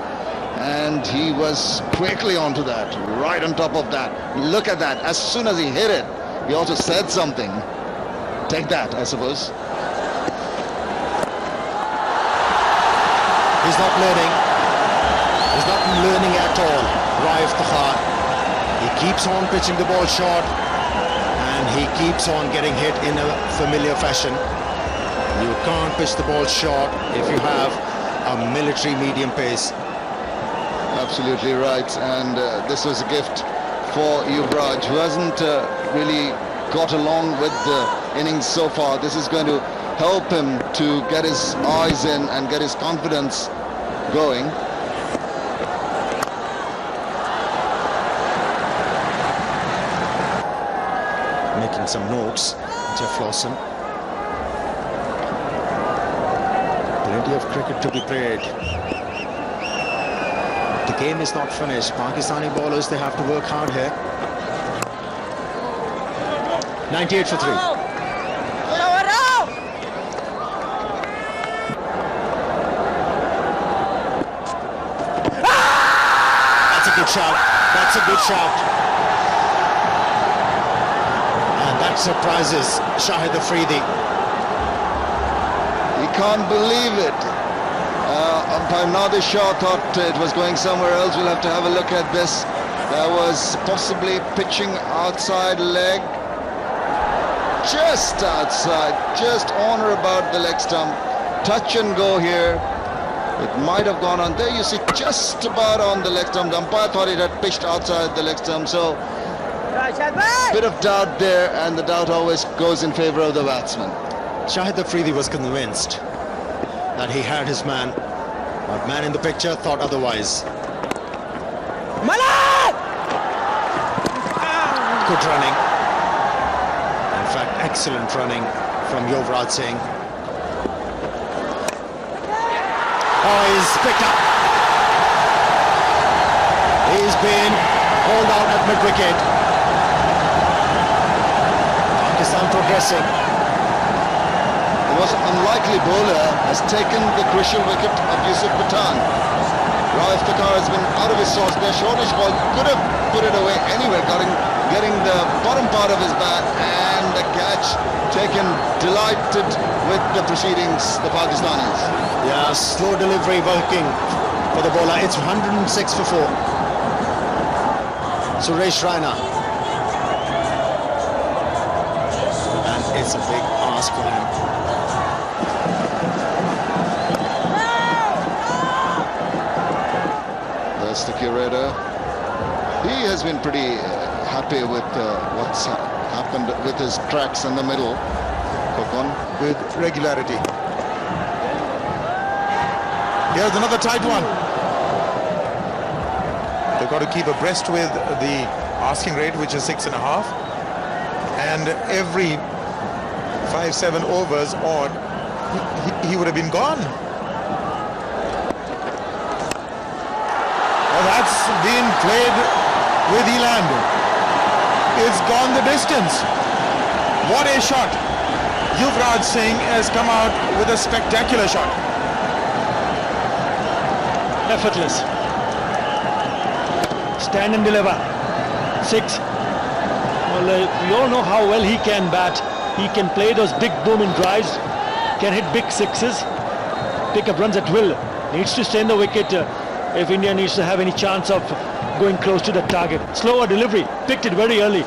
and he was quickly onto that, right on top of that. Look at that. As soon as he hit it, he also said something. Take that, I suppose. He's not learning. He's not learning at all. Raif Takhar. He keeps on pitching the ball short, and he keeps on getting hit in a familiar fashion. You can't pitch the ball short if you have a military medium pace. Absolutely right, and this was a gift for Yuvraj, who hasn't really got along with the innings so far. This is going to help him to get his eyes in and get his confidence going. Making some notes, Jeff Lawson. Plenty of cricket to be played. The game is not finished. Pakistani bowlers, they have to work hard here. 98 for 3. That's a good shout. That's a good shout. And that surprises Shahid Afridi. He can't believe it. Umpire Nadir Shah thought it was going somewhere else. We'll have to have a look at this. There was possibly pitching outside leg. Just outside, just on or about the leg stump. Touch and go here. It might have gone on there. You see, just about on the leg stump. The umpire thought it had pitched outside the leg stump. So, bit of doubt there, and the doubt always goes in favor of the batsman. Shahid Afridi was convinced that he had his man, but man in the picture thought otherwise. Good running. In fact, excellent running from Yuvraj Singh. Oh, he's picked up. He's been hauled out at mid-wicket. Pakistan progressing. The most unlikely bowler has taken the crucial wicket of Younis Khan. Raif Takhar has been out of his sauce there. Shortish ball could have put it away anywhere, getting the bottom part of his bat, and the catch taken. Delighted with the proceedings, the Pakistanis. Yeah, slow delivery working for the bowler. It's 106 for 4. Suresh Raina. And it's a big ask for him. That's the curator. He has been pretty happy with what's happened with his tracks in the middle. Kokon. With regularity. Here's another tight one. They've got to keep abreast with the asking rate, which is 6.5. And every 5-7 overs odd, he would have been gone. Oh, that's been played with Eland. It's gone the distance. What a shot. Yuvraj Singh has come out with a spectacular shot. Effortless. Stand and deliver. 6. Well, we all know how well he can bat. He can play those big booming drives, can hit big sixes, pick up runs at will. Needs to stay in the wicket if India needs to have any chance of going close to the target. Slower delivery, picked it very early.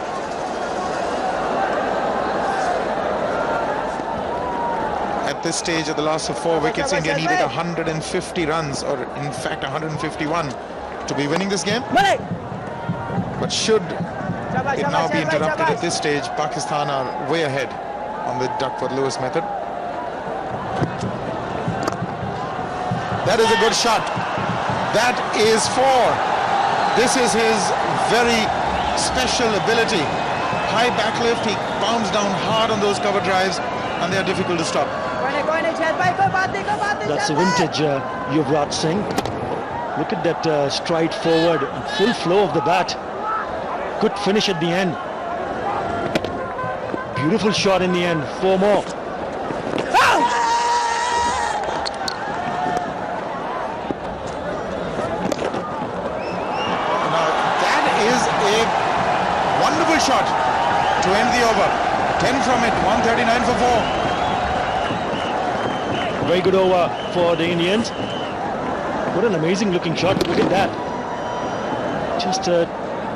this stage of the last of 4 wickets, India needed 150 runs, or in fact 151, to be winning this game. But should it now be interrupted at this stage, Pakistan are way ahead on the Duckworth-Lewis method. That is a good shot. That is 4. This is his very special ability. High backlift, he pounds down hard on those cover drives, and they are difficult to stop. That's a vintage Yuvraj Singh. Look at that stride forward and full flow of the bat. Good finish at the end. Beautiful shot in the end. 4 more. Wonderful shot to end the over. 10 from it, 139 for 4. Very good over for the Indians. What an amazing looking shot. Look at that. Just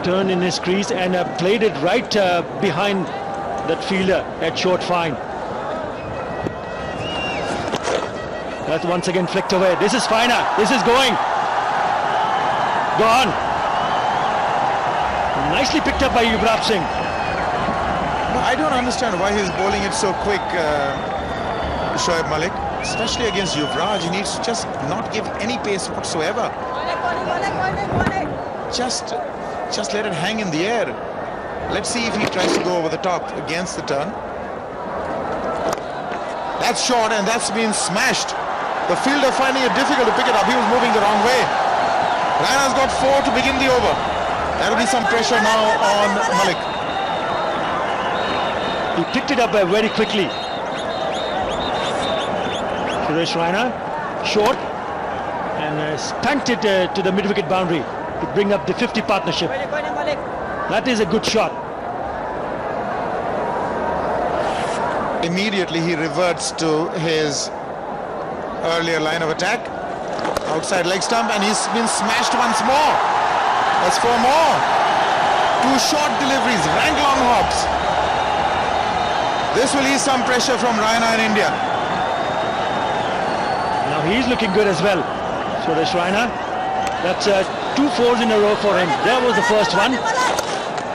turned in his crease and played it right behind that fielder at short fine. That's once again flicked away. This is finer. This is going. Gone. Nicely picked up by Yuvraj Singh. No, I don't understand why he's bowling it so quick, Shoaib Malik. Especially against Yuvraj, he needs to just not give any pace whatsoever. Just let it hang in the air. Let's see if he tries to go over the top against the turn. That's short, and that's been smashed. The fielder finding it difficult to pick it up. He was moving the wrong way. Raina's got 4 to begin the over. There will be some pressure now on Malik. He picked it up very quickly. Suresh Raina, short, and spanked it to the mid-wicket boundary to bring up the 50 partnership. That is a good shot. Immediately he reverts to his earlier line of attack. Outside leg stump, and he's been smashed once more. That's 4 more. 2 short deliveries, rank long hops. This will ease some pressure from Raina in India. Now he's looking good as well. Suresh Raina. That's 2 4s in a row for him. There was the first one.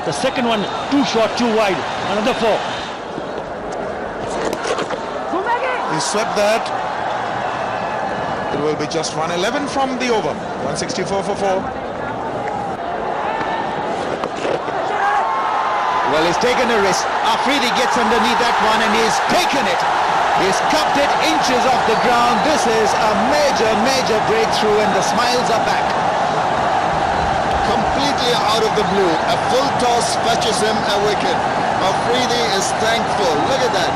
The second one, too short, too wide. Another 4. He swept that. It will be just 111 from the over. 164 for 4. Well, he's taken a risk. Afridi gets underneath that one and he's taken it. He's cupped it inches off the ground. This is a major breakthrough, and the smiles are back. Completely out of the blue, a full toss fetches him a wicket. Afridi is thankful. Look at that.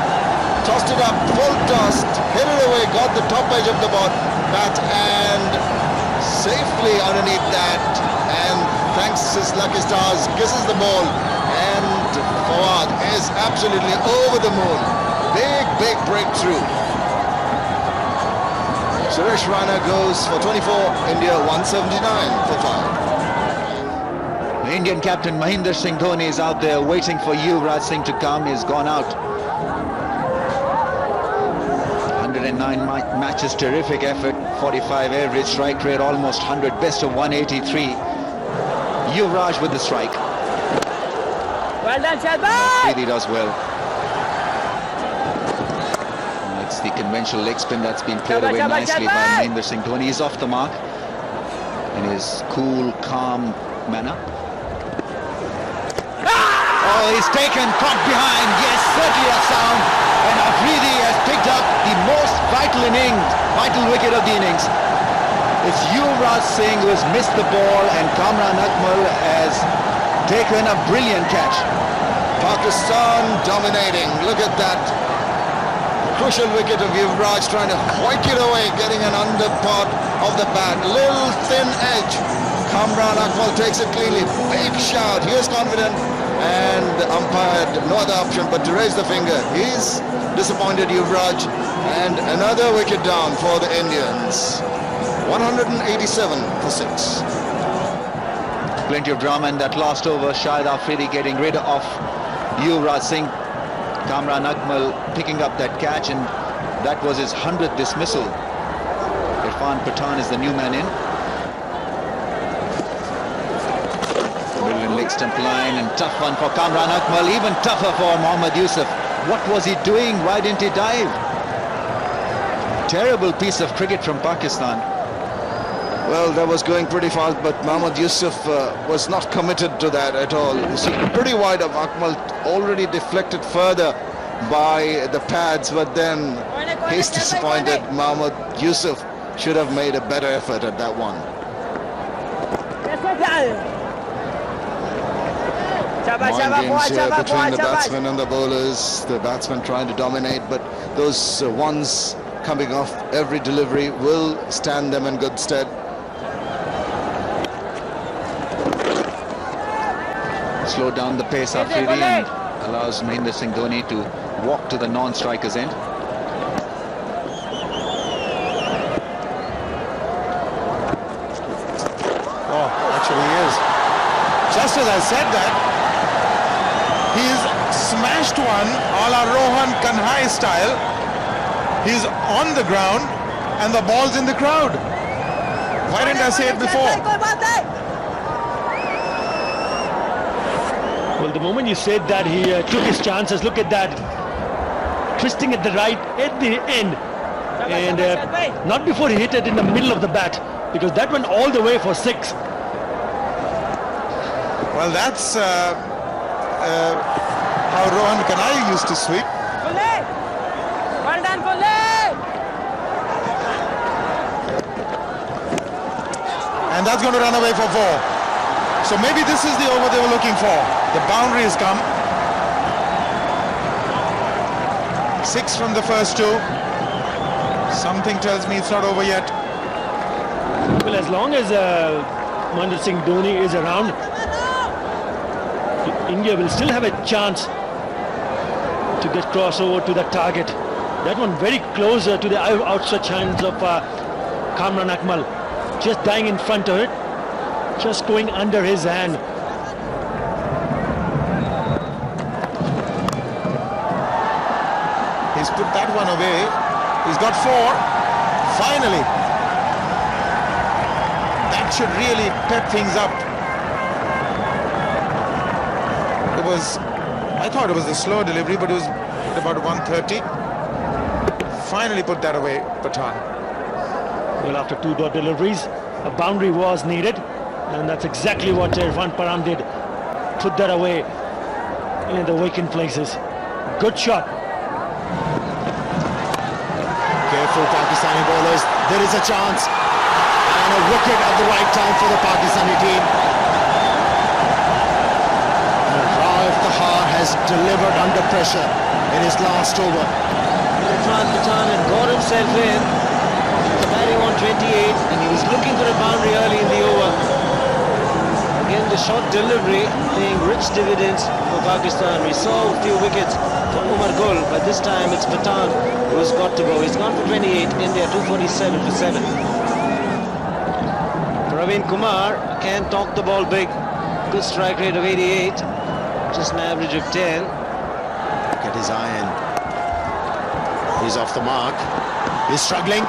Tossed it up, full toss, hit it away, got the top edge of the bat and safely underneath that, and thanks his lucky stars, kisses the ball, and Fawad is absolutely over the moon. Big breakthrough. Suresh Raina goes for 24, India 179 for 5. The Indian captain Mahendra Singh Dhoni is out there waiting for Yuvraj Singh to come. He's gone out. 109 matches, terrific effort, 45 average strike rate, almost 100, best of 183. Yuvraj with the strike. Well done, Shahbaz! He does well. It's the conventional leg spin that's been played away nicely by Mahendra Singh Dhoni. He's off the mark in his cool, calm manner. Oh, he's taken, caught behind. Yes, certainly a sound. And Afridi has picked up the most vital wicket of the innings. It's Yuvraj Singh who has missed the ball, and Kamran Akmal has taken a brilliant catch. Pakistan dominating. Look at that. Crucial wicket of Yuvraj trying to hoik it away, getting an under part of the bat. Little thin edge. Kamran Akmal takes it cleanly. Big shout. He is confident. And the umpire had no other option but to raise the finger. He's disappointed, Yuvraj. And another wicket down for the Indians. 187 for 6. Plenty of drama in that last over. Shahid Afridi getting rid of Yuvraj Singh. Kamran Akmal picking up that catch, and That was his 100th dismissal. Irfan Pathan is the new man in. Brilliant leg stump line and tough one for Kamran Akmal, even tougher for Mohammad Yusuf. What was he doing? Why didn't he dive? Terrible piece of cricket from Pakistan. Well, that was going pretty fast, but Mohammad Yusuf was not committed to that at all. You see, pretty wide of Akmal, already deflected further by the pads, but then he's disappointed. Mohammad Yusuf should have made a better effort at that one. Mind games here between the batsmen and the bowlers. The batsmen trying to dominate, but those ones coming off every delivery will stand them in good stead. Slow down the pace Afridi and allows Mahendra Singh Dhoni to walk to the non-striker's end. Oh, actually he is. Just as I said that, he's smashed one a la Rohan Kanhai style. He's on the ground and the ball's in the crowd. Why didn't I say it before? Well, the moment you said that, he took his chances. Look at that. Twisting at the right, at the end. And not before he hit it in the middle of the bat, because that went all the way for 6. Well, that's how Rohan Kanhai used to sweep. Well done, And that's going to run away for 4. So maybe this is the over they were looking for. The boundary has come. 6 from the first 2. Something tells me it's not over yet. Well, as long as Mahendra Singh Dhoni is around, India will still have a chance to get crossover to the target. That one very closer to the outstretched hands of Kamran Akmal. Just dying in front of it. Just going under his hand. He's put that one away. He's got 4. Finally. That should really pep things up. I thought it was a slow delivery, but it was at about 130. Finally put that away, Pathan. Well, after 2 dot deliveries, a boundary was needed. And that's exactly what Irfan Pathan did. Put that away in the vacant places. Good shot. Careful Pakistani bowlers. There is a chance. And a wicket at the right time for the Pakistani team. Raif Tahar has delivered under pressure in his last over. Irfan Pathan had got himself in. Batting on 28, and he was looking for a boundary early in the over. Again, the short delivery paying rich dividends for Pakistan. We saw a few wickets for Umar Gul, but this time it's Pathan who's got to go. He's gone for 28, India 247 for 7. Praveen Kumar can talk the ball big. Good strike rate of 88, just an average of 10. Look at his iron. He's off the mark. He's struggling.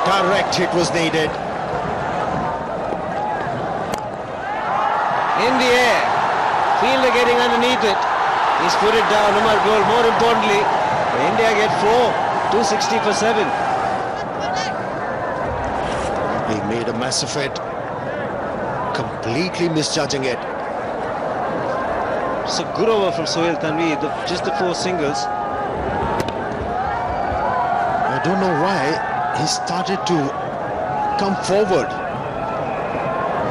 Direct hit was needed. In the air, fielder getting underneath it. He's put it down. Umar Gul, more importantly, India get 4, 260 for 7. He made a mess of it, completely misjudging it. It's a good over from Sohail Tanvi, just the 4 singles. I don't know why he started to come forward.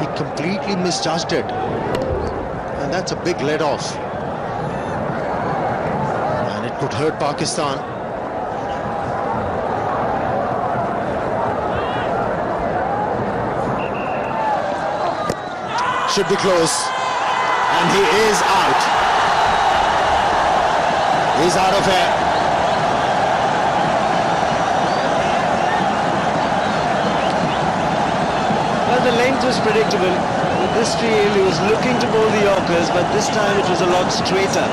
He completely misjudged it. And that's a big let off. And it could hurt Pakistan. Should be close. And he is out. He's out of here. Well, the length was predictable. With this field, he was looking to bowl the Yorkers, but this time it was a lot straighter.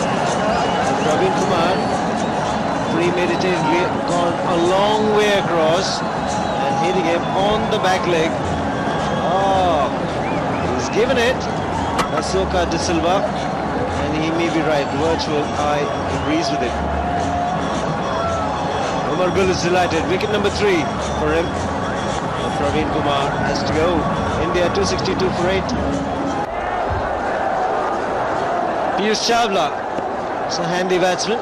Praveen Kumar premeditatedly gone a long way across and hitting him on the back leg. Oh, he's given it. Asoka de Silva, and he may be right. Virtual eye agrees with it. Umar Gul is delighted. Wicket number 3 for him. And Praveen Kumar has to go. India 262 for 8. Piyush Chawla, it's a handy batsman.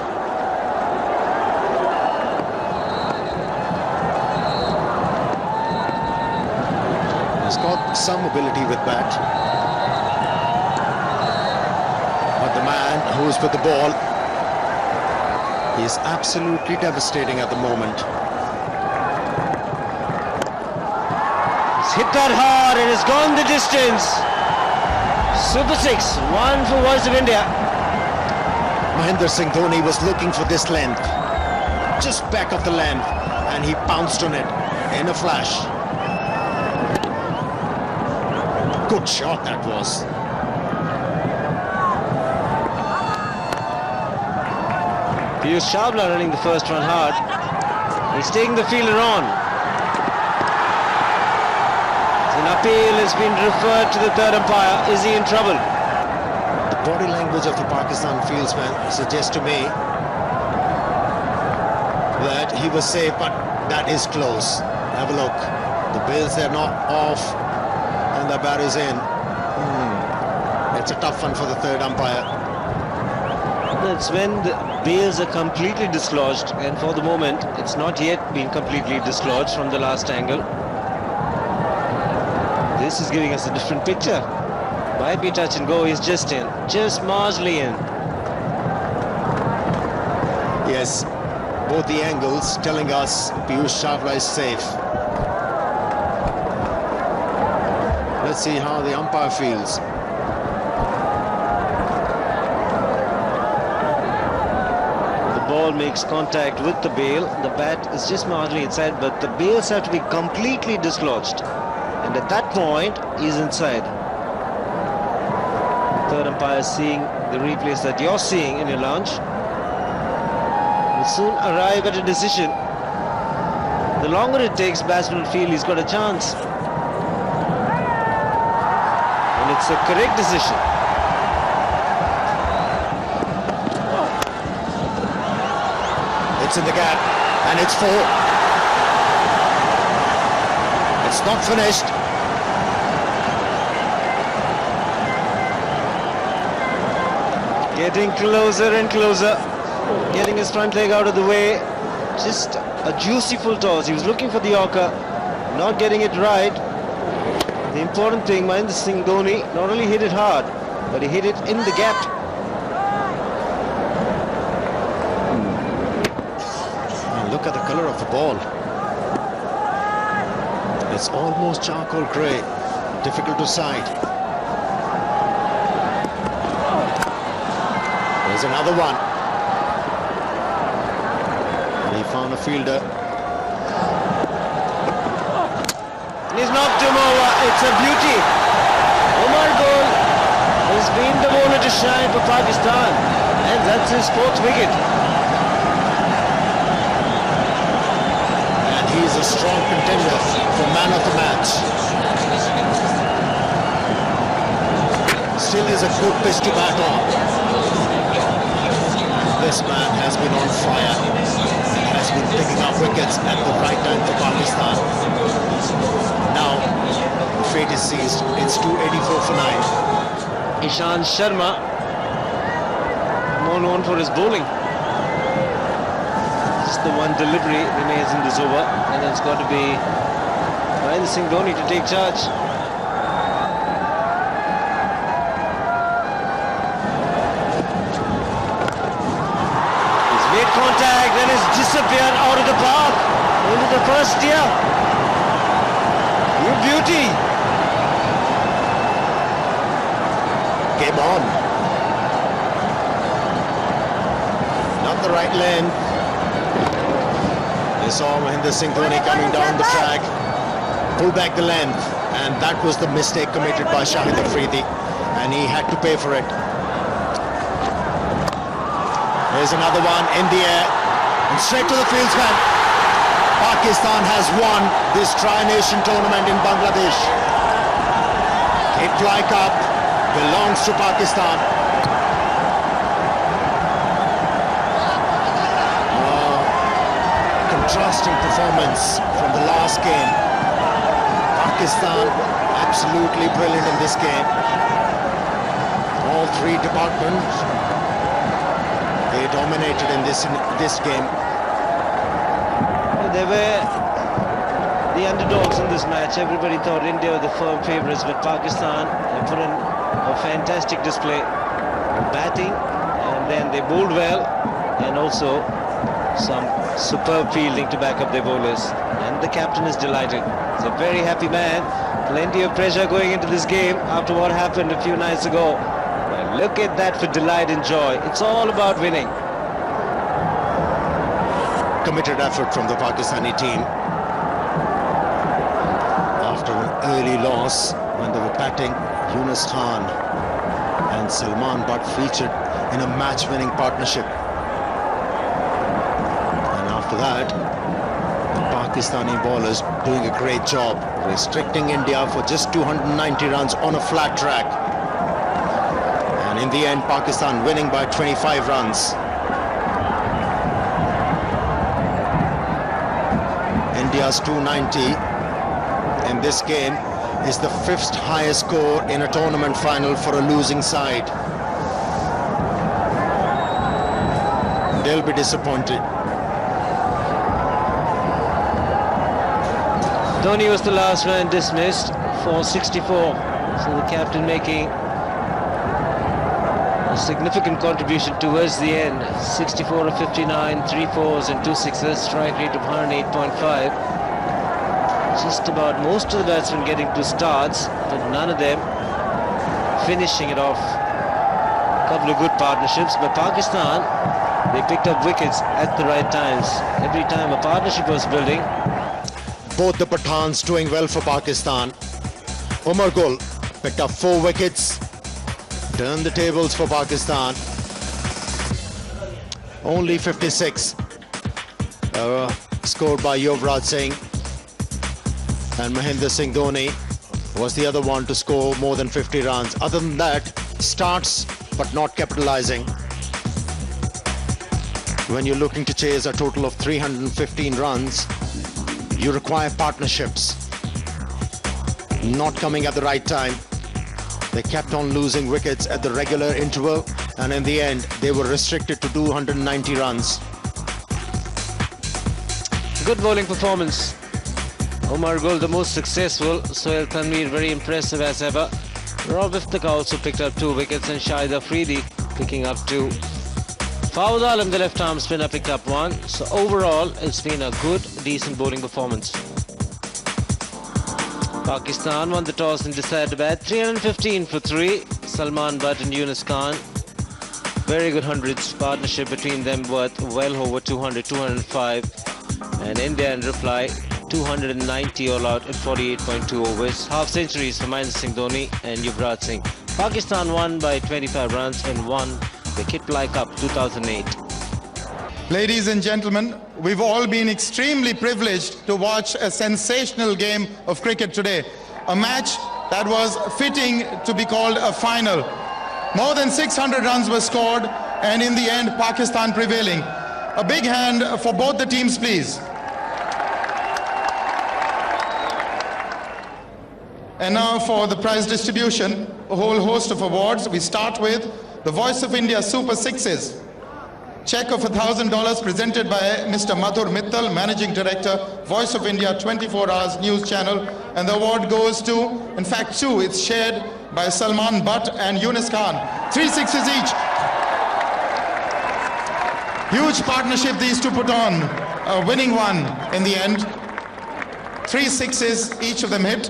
He's got some ability with bat. But the man who's with the ball, he is absolutely devastating at the moment. He's hit that hard and it's gone the distance. Super 6, 1 for Voice of India. Mahendra Singh Dhoni was looking for this length, just back of the length, and he pounced on it in a flash. Good shot that was. Piyush Chawla running the first run hard. He's taking the fielder on. An appeal has been referred to the third umpire. Is he in trouble? The body language of the Pakistan fieldsman suggests to me that he was safe, but that is close. Have a look. The bails are not off and the bat is in. It's a tough one for the third umpire. That's when the bails are completely dislodged, and for the moment it's not yet been completely dislodged from the last angle. This is giving us a different picture. Might be touch and go. He's just in, just marginally in. Yes, both the angles telling us Piyush Chawla is safe. Let's see how the umpire feels. The ball makes contact with the bail. The bat is just marginally inside, but the bails have to be completely dislodged. And at that point, he's inside. The third umpire is seeing the replays that you're seeing in your lounge. Will soon arrive at a decision. The longer it takes, batsman will feel he's got a chance. And it's a correct decision. It's in the gap, and it's 4. It's not finished. Getting closer and closer. Getting his front leg out of the way. Just a juicy full toss. He was looking for the Yorker, not getting it right. The important thing, Mahendra Singh Dhoni not only hit it hard, but he hit it in the gap. And look at the color of the ball. It's almost charcoal grey, difficult to sight. There's another one. And he found a fielder. He's knocked him over. It's a beauty. Umar Gul has been the bowler to shine for Pakistan, and that's his 4th wicket. And he's a strong contender for man of the match. Still is a good pitch to bat on. This man has been on fire. Has been picking up wickets at the right time for Pakistan. Now, fate is seized. It's 284 for 9. Ishant Sharma, more known for his bowling. Just the one delivery remains in this over, and it's got to be Mahendra Singh Dhoni to take charge. He's made contact and has disappeared out of the park into the first tier. You beauty. Game on. Not the right length. They saw Mahendra Singh Dhoni coming down the track, pull back the length, and that was the mistake committed by Shahid Afridi, and he had to pay for it. Here's another one in the air. And straight to the fieldsman. Pakistan has won this Tri-Nation tournament in Bangladesh. KITPLY Cup belongs to Pakistan. Contrasting performance from the last game. Pakistan absolutely brilliant in this game. All three departments, they dominated in this game. They were the underdogs in this match. Everybody thought India were the firm favourites, but Pakistan put in a fantastic display, batting, and then they bowled well, and also some superb fielding to back up their bowlers. And the captain is delighted. He's a very happy man. Plenty of pressure going into this game after what happened a few nights ago. But look at that for delight and joy. It's all about winning. Committed effort from the Pakistani team after an early loss when they were batting. Younis Khan and Salman Butt featured in a match-winning partnership, and after that the Pakistani bowlers doing a great job restricting India for just 290 runs on a flat track, and in the end Pakistan winning by 25 runs. India's 290 in this game is the 5th highest score in a tournament final for a losing side. They'll be disappointed. Dhoni was the last man dismissed for 64. So the captain making a significant contribution towards the end. 64 of 59, 3 fours and 2 sixes, strike rate of 108.5. Just about most of the batsmen getting 2 starts, but none of them finishing it off. A couple of good partnerships, but Pakistan, they picked up wickets at the right times. Every time a partnership was building. Both the Pathans doing well for Pakistan. Umar Gul picked up 4 wickets, turned the tables for Pakistan. Only 56 scored by Yuvraj Singh, and Mahendra Singh Dhoni was the other one to score more than 50 runs. Other than that, starts but not capitalizing. When you're looking to chase a total of 315 runs, you require partnerships. Not coming at the right time. They kept on losing wickets at the regular interval, and in the end they were restricted to 290 runs. Good bowling performance. Umar Gul the most successful, Sohail Tanveer very impressive as ever. Rob Iftaka also picked up 2 wickets, and Shahid Afridi picking up 2. Fawad Alam, the left arm spinner, picked up 1. So overall it's been a good, decent bowling performance. Pakistan won the toss and decided to bat. 315 for 3. Salman Butt and Younis Khan. Very good hundreds. Partnership between them worth well over 200, 205. And India in reply, 290 all out at 48.2 overs. Half centuries for Mahendra Singh Dhoni and Yuvraj Singh. Pakistan won by 25 runs and won the KITPLY Cup 2008. Ladies and gentlemen, we've all been extremely privileged to watch a sensational game of cricket today. A match that was fitting to be called a final. More than 600 runs were scored, and in the end, Pakistan prevailing. A big hand for both the teams, please. And now for the prize distribution, a whole host of awards. We start with the Voice of India Super Sixes. Check of $1,000 presented by Mr. Madhur Mittal, Managing Director, Voice of India 24 Hours News Channel. And the award goes to, in fact 2, it's shared by Salman Butt and Younis Khan. 3 sixes each. Huge partnership these two put on, a winning one in the end. 3 sixes, each of them hit.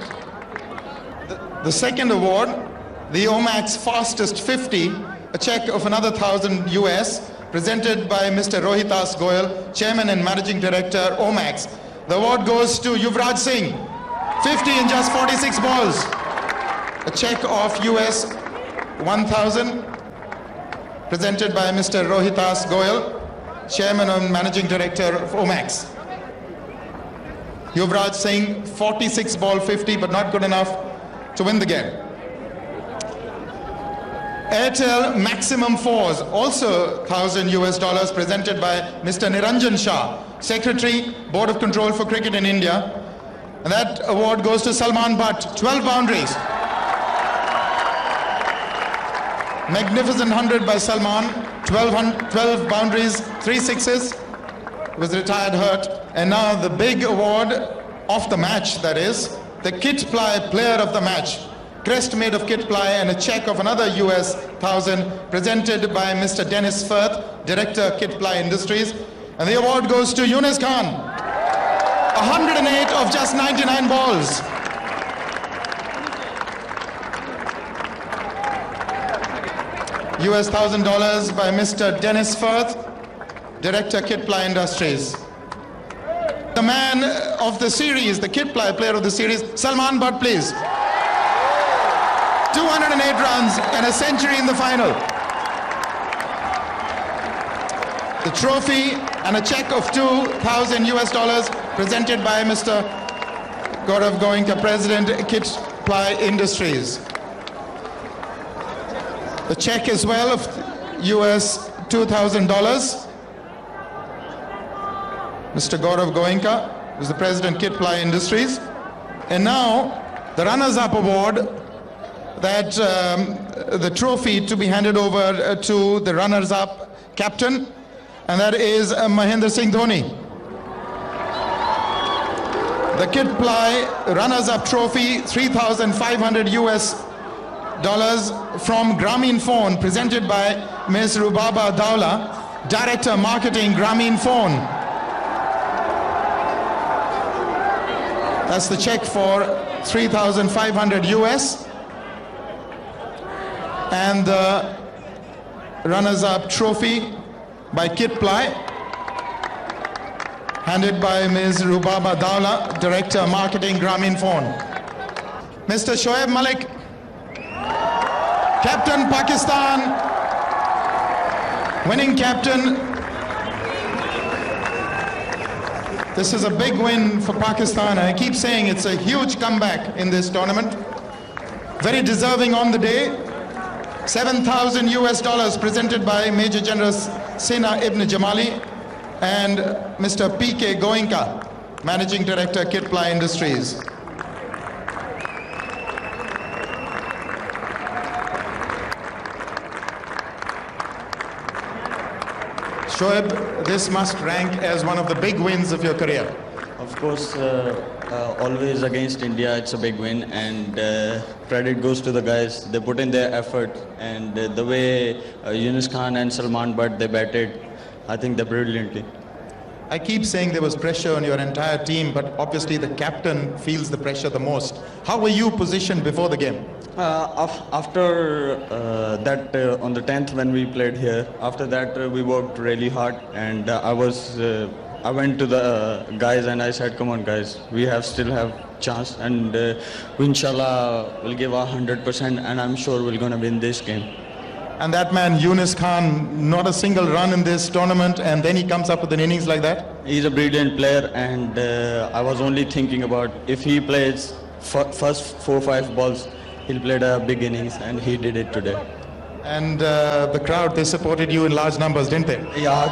The second award, the Omax Fastest 50, a check of another 1,000 US, presented by Mr. Rohitas Goyal, Chairman and Managing Director, Omax. The award goes to Yuvraj Singh, 50 in just 46 balls. A check of US 1,000, presented by Mr. Rohitas Goyal. Chairman and Managing Director of Omax. Yuvraj Singh, 46 ball 50, but not good enough to win the game. Airtel Maximum Fours, also $1,000 presented by Mr. Niranjan Shah, Secretary, Board of Control for Cricket in India. And that award goes to Salman Butt, 12 boundaries. Magnificent 100 by Salman, 12 boundaries, 3 sixes. Was retired hurt. And now the big award of the match, that is, the KITPLY Player of the Match. Crest made of KITPLY and a check of another US 1,000 presented by Mr. Dennis Firth, Director, KITPLY Industries. And the award goes to Younis Khan. 108 of just 99 balls. US $1,000 by Mr. Dennis Firth, Director, KITPLY Industries. The man of the series, the KITPLY Player of the series, Salman Butt, please. 208 runs and a century in the final. The trophy and a check of $2,000 presented by Mr. Gaurav Goenka, President, KITPLY Industries. The check as well of US $2,000. Mr. Gaurav Goenka, who's the President, KITPLY Industries. And now, the Runners-Up Award, that the trophy to be handed over to the runners-up captain, and that is Mahendra Singh Dhoni. The KITPLY runners-up trophy, $3,500 from Grameen Phone, presented by Ms. Rubaba Dawla, Director Marketing, Grameen Phone. That's the check for $3,500. And the runners-up trophy by KITPLY, handed by Ms. Rubaba Dawla, Director Marketing, Grameen Phone. Mr. Shoaib Malik, Captain Pakistan, winning captain. This is a big win for Pakistan. I keep saying it's a huge comeback in this tournament. Very deserving on the day. $7,000 presented by Major General Sena Ibn Jamali and Mr. P.K. Goenka, Managing Director, KITPLY Industries. Shoaib, this must rank as one of the big wins of your career. Of course, always against India, it's a big win, and credit goes to the guys. They put in their effort, and the way Younis Khan and Salman Butt, they batted, I think they're brilliantly. I keep saying there was pressure on your entire team, but obviously the captain feels the pressure the most. How were you positioned before the game? After that, on the 10th when we played here, after that we worked really hard, and I went to the guys and I said, come on guys, we still have chance, and we inshallah will give our 100%, and I'm sure we're going to win this game. And that man, Younis Khan, not a single run in this tournament, and then he comes up with an innings like that? He's a brilliant player, and I was only thinking about if he plays first 4-5 balls, he'll play a big innings, and he did it today. And the crowd, they supported you in large numbers, didn't they? Yeah.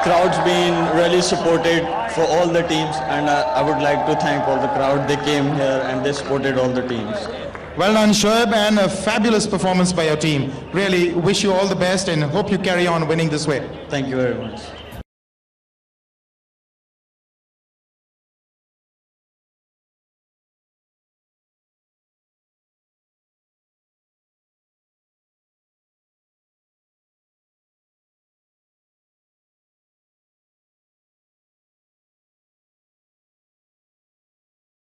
Crowd's been really supported for all the teams, and I would like to thank all the crowd. They came here and they supported all the teams. Well done, Shoaib, and a fabulous performance by your team. Really wish you all the best and hope you carry on winning this way. Thank you very much.